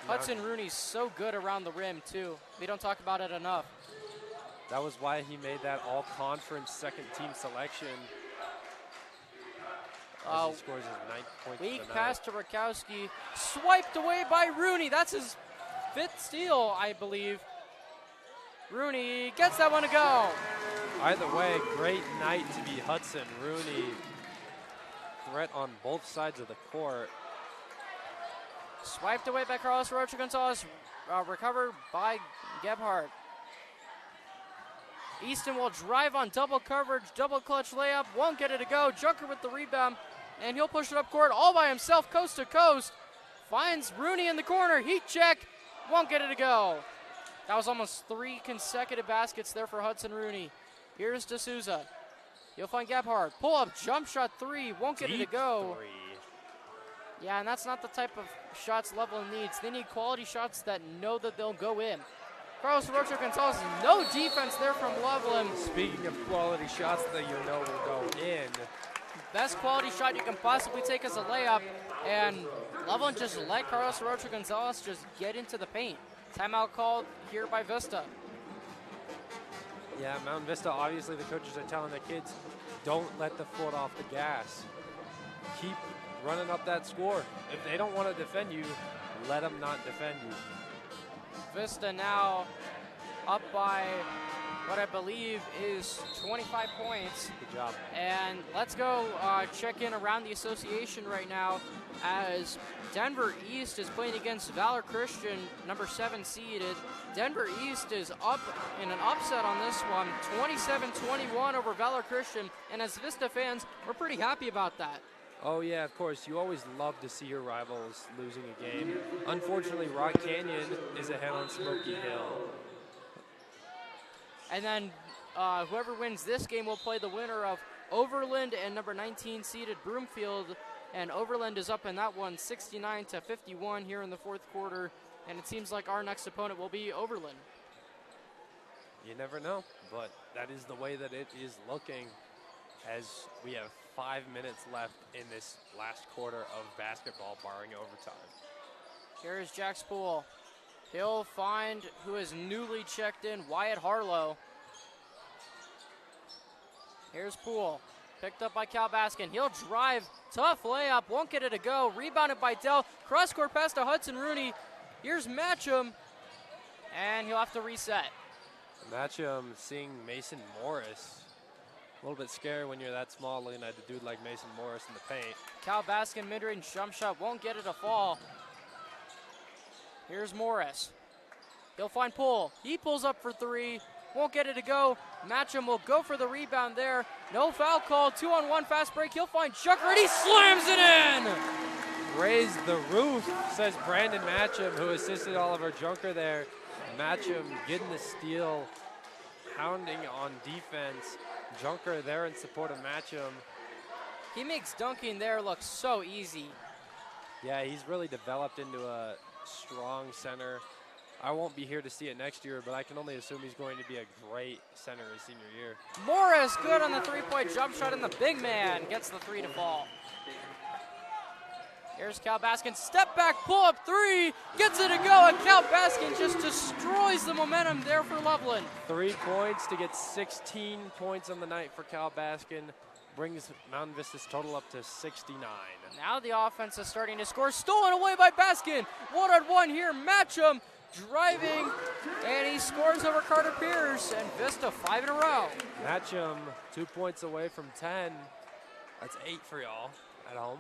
Hudson Rooney's so good around the rim, too. We don't talk about it enough. That was why he made that all-conference second-team selection. As he scores his 9th point Weak of the pass night. to Rakowski, swiped away by Rooney. That's his 5th steal, I believe. Rooney gets that one to go. Either way, great night to be Hudson Rooney. Threat on both sides of the court. Swiped away by Carlos Rocha Gonzalez, recovered by Gebhardt. Easton will drive on double coverage, double clutch layup, won't get it to go. Junker with the rebound, and he'll push it up court all by himself, coast to coast. Finds Rooney in the corner, heat check, won't get it to go. That was almost 3 consecutive baskets there for Hudson Rooney. Here's D'Souza. He'll find Gebhardt. Pull up, jump shot 3, won't get it to go. Three. Yeah, and that's not the type of shots Loveland needs. They need quality shots that know that they'll go in. Carlos Rocha Gonzalez, no defense there from Loveland. Speaking of quality shots that you know will go in, Best quality shot you can possibly take as a layup, and Loveland just let Carlos Rocha Gonzalez just get into the paint. Timeout called here by Vista. yeah, Mountain Vista, obviously the coaches are telling their kids, don't let the foot off the gas. Keep running up that score. If they don't want to defend you, let them not defend you. Vista now up by what I believe is 25 points. Good job. And let's go check in around the association right now as Denver East is playing against Valor Christian, number 7 seeded. Denver East is up in an upset on this one, 27-21 over Valor Christian. And as Vista fans, we're pretty happy about that. Oh yeah, of course. You always love to see your rivals losing a game. Unfortunately, Rock Canyon is ahead on Smoky Hill. And then whoever wins this game will play the winner of Overland and number 19 seeded Broomfield. And Overland is up in that one, 69-51 here in the 4th quarter. And it seems like our next opponent will be Overland. You never know, but that is the way that it is looking as we have 5 minutes left in this last quarter of basketball, barring overtime. Here's Jack Spool. He'll find who is newly checked in, Wyatt Harlow. Here's Poole. Picked up by Cal Baskin. He'll drive. Tough layup. Won't get it to go. Rebounded by Dell. Cross-court pass to Hudson Rooney. Here's Matcham. And he'll have to reset. Matcham seeing Mason Morris. A little bit scary when you're that small looking at a dude like Mason Morris in the paint. Cal Baskin mid-range jump shot. Won't get it to fall. Here's Morris. He'll find Poole. He pulls up for 3. Won't get it to go. Matcham will go for the rebound there. No foul call. 2-on-1 fast break. He'll find Junker and he slams it in. Raise the roof, says Brandon Matcham, who assisted Oliver Junker there. Matcham getting the steal, pounding on defense. Junker there in support of Matcham. He makes dunking there look so easy. Yeah, he's really developed into a strong center. I won't be here to see it next year, but I can only assume he's going to be a great center his senior year. Morris good on the 3-point jump shot, and the big man gets the 3 to fall. Here's Cal Baskin, step back, pull up 3, gets it to go, and Cal Baskin just destroys the momentum there for Loveland. 3 points to get 16 points on the night for Cal Baskin. Brings Mountain Vista's total up to 69. Now the offense is starting to score, stolen away by Baskin. 1-on-1 here, Matcham driving, and he scores over Carter Pierce, and Vista 5 in a row. Matcham 2 points away from 10. That's 8 for y'all at home.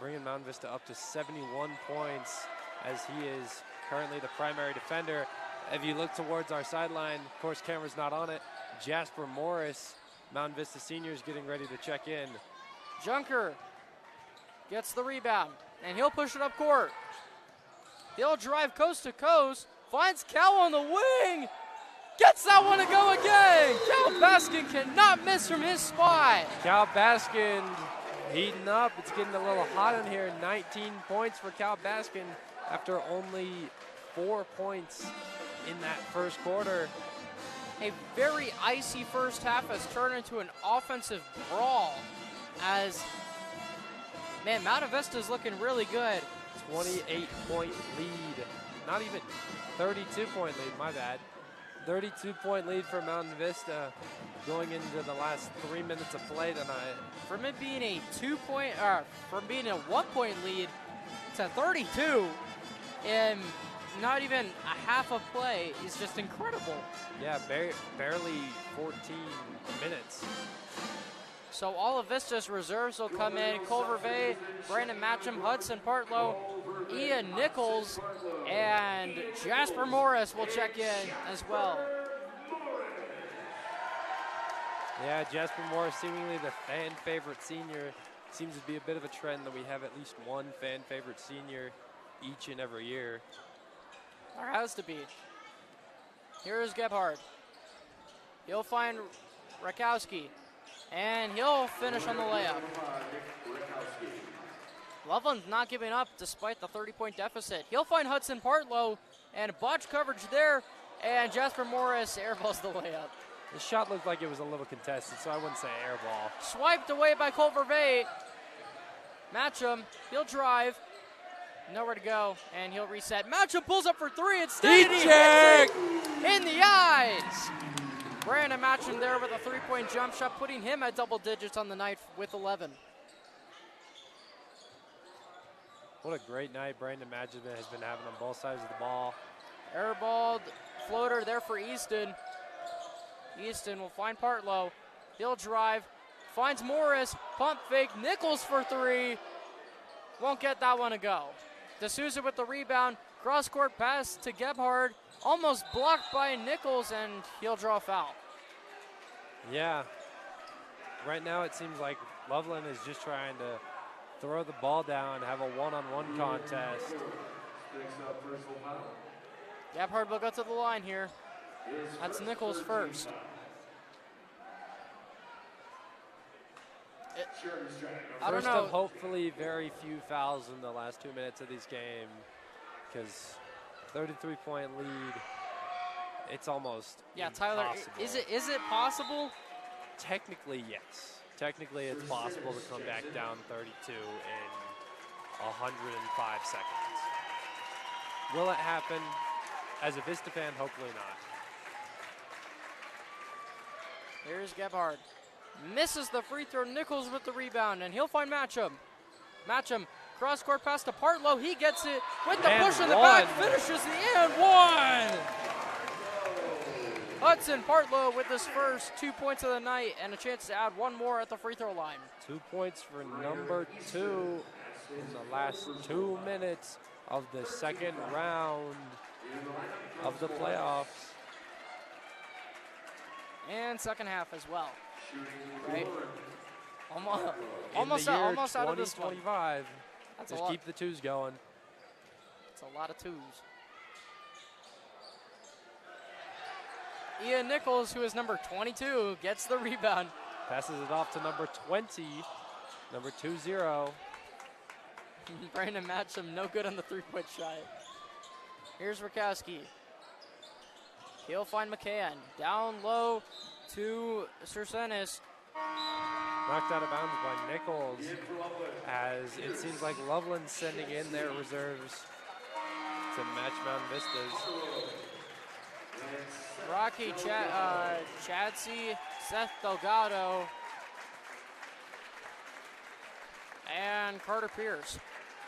Bringing Mountain Vista up to 71 points as he is currently the primary defender. If you look towards our sideline, of course, camera's not on it. Jasper Morris, Mountain Vista senior, is getting ready to check in. Junker gets the rebound, and he'll push it up court. He'll drive coast to coast, finds Cal on the wing, gets that one to go again. Cal Baskin cannot miss from his spot. Cal Baskin heating up. It's getting a little hot in here. 19 points for Cal Baskin after only 4 points in that first quarter. A very icy first half has turned into an offensive brawl as Man, Mountain Vista's looking really good. 28-point lead. Not even 32-point lead, my bad. 32-point lead for Mountain Vista going into the last 3 minutes of play tonight. From it being a from being a 1-point lead to 32 in not even a half of play is just incredible. Yeah, barely 14 minutes. So all of Vista's reserves will come in. Culver Bay, Brandon Matcham, Hudson Partlow, Ian Nichols, and Jasper Morris will check in as well. Yeah, Jasper Morris, seemingly the fan favorite senior. Seems to be a bit of a trend that we have at least one fan favorite senior each and every year. There has to be. Here's Gebhardt. He'll find Rakowski, and he'll finish on the layup. Loveland's not giving up despite the 30-point deficit. He'll find Hudson Partlow, and botch coverage there, and Jasper Morris airballs the layup. The shot looked like it was a little contested, so I wouldn't say air ball. Swiped away by Culver Bay. Matcham, he'll drive. Nowhere to go, and he'll reset. Matcham pulls up for three. Instead, he hits it in the eyes. Brandon Matcham there with a three-point jump shot, putting him at double digits on the night with 11. What a great night Brandon Matcham has been having on both sides of the ball. Airballed floater there for Easton. Easton will find Partlow. He'll drive, finds Morris, pump fake, Nichols for three. Won't get that one to go. D'Souza with the rebound, cross-court pass to Gebhardt, almost blocked by Nichols, and he'll draw a foul. Yeah. Right now it seems like Loveland is just trying to throw the ball down, have a one-on-one contest. Gebhardt will go to the line here. That's Nichols first. I don't First know. of hopefully very few fouls in the last 2 minutes of this game, because 33-point lead, it's almost Tyler, impossible. is it possible? Technically, yes. Technically, it's possible to come back down 32 in 105 seconds. Will it happen? As a Vista fan, hopefully not. Here's Gebhardt. Misses the free throw. Nichols with the rebound, and he'll find Matcham. Matcham, cross-court pass to Partlow. He gets it with the And push in the back. Finishes the and one. Hudson Partlow with his first 2 points of the night and a chance to add one more at the free throw line. 2 points for number 2 in the last 2 minutes of the second round of the playoffs. And second half as well. Right? In the year Almost out of this one. 2025. That's Just a lot. keep the twos going. It's a lot of twos. Ian Nichols, who is number 22, gets the rebound. Passes it off to number 20, number 20. Brandon Matcham, no good on the three-point shot. Here's Rakowski. He'll find McCann. Down low to Cercenis. Knocked out of bounds by Nichols, as it seems like Loveland's sending in their reserves to match Mountain Vista's. Rocky, Chadsey, Seth Delgado, and Carter Pierce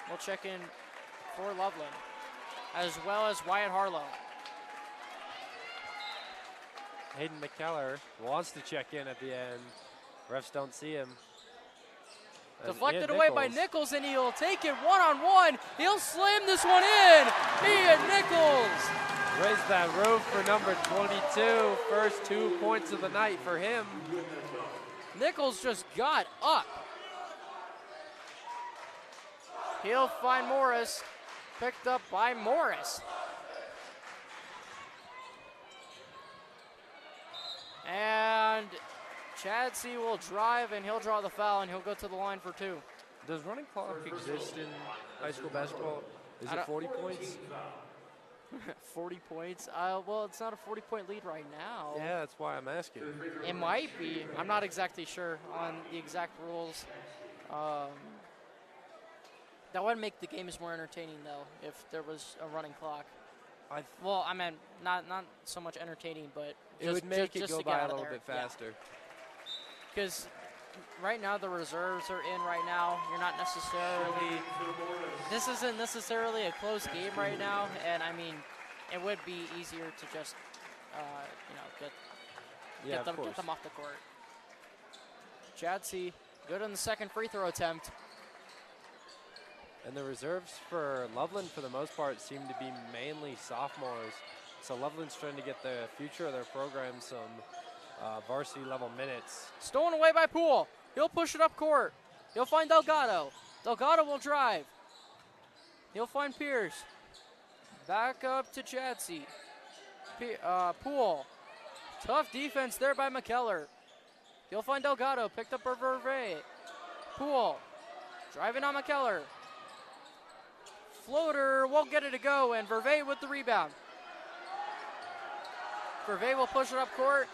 will check in for Loveland, as well as Wyatt Harlow. Hayden McKellar wants to check in at the end. Refs don't see him. And Deflected Ian away by Nichols, and he'll take it one-on-one. He'll slam this one in. Ian Nichols. Raise that roof for number 22. First 2 points of the night for him. Nichols just got up. He'll find Morris. Picked up by Morris. And Chadsey will drive, and he'll draw the foul, and he'll go to the line for two. Does running clock exist in high school basketball? Is it 40 points? 40 points? Well, it's not a 40-point lead right now. Yeah, that's why I'm asking. It might be. I'm not exactly sure on the exact rules. That would make the games more entertaining, though, if there was a running clock. Well, I mean, not so much entertaining, but it would make it go by a little bit faster. Because right now the reserves are in right now. You're not necessarily, this isn't necessarily a close game right now, and I mean, it would be easier to just, get them off the court. CHSAA, good on the second free throw attempt. And the reserves for Loveland, for the most part, seem to be mainly sophomores. So Loveland's trying to get the future of their program some varsity level minutes. Stolen away by Poole. He'll push it up court. He'll find Delgado. Delgado will drive. He'll find Pierce. Back up to CHSAA. Poole. Tough defense there by McKellar. He'll find Delgado. Picked up by Vervey. Poole. Driving on McKellar. Floater won't get it to go, and Vervey with the rebound. Vervey will push it up court,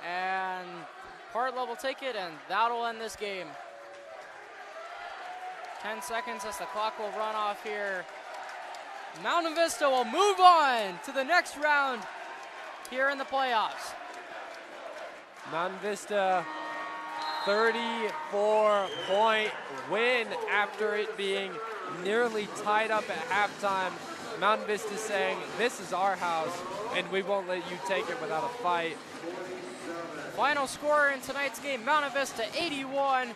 and Partlow will take it, and that'll end this game. 10 seconds as the clock will run off here. Mountain Vista will move on to the next round here in the playoffs. Mountain Vista 34-point win after it being nearly tied up at halftime. Mountain Vista saying, this is our house, and we won't let you take it without a fight. Final score in tonight's game, Mountain Vista 81,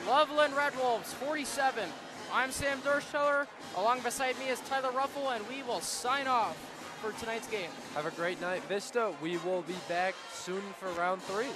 Loveland Red Wolves 47. I'm Sam Derscheller. Along beside me is Tyler Ruffle, and we will sign off for tonight's game. Have a great night, Vista. We will be back soon for round 3.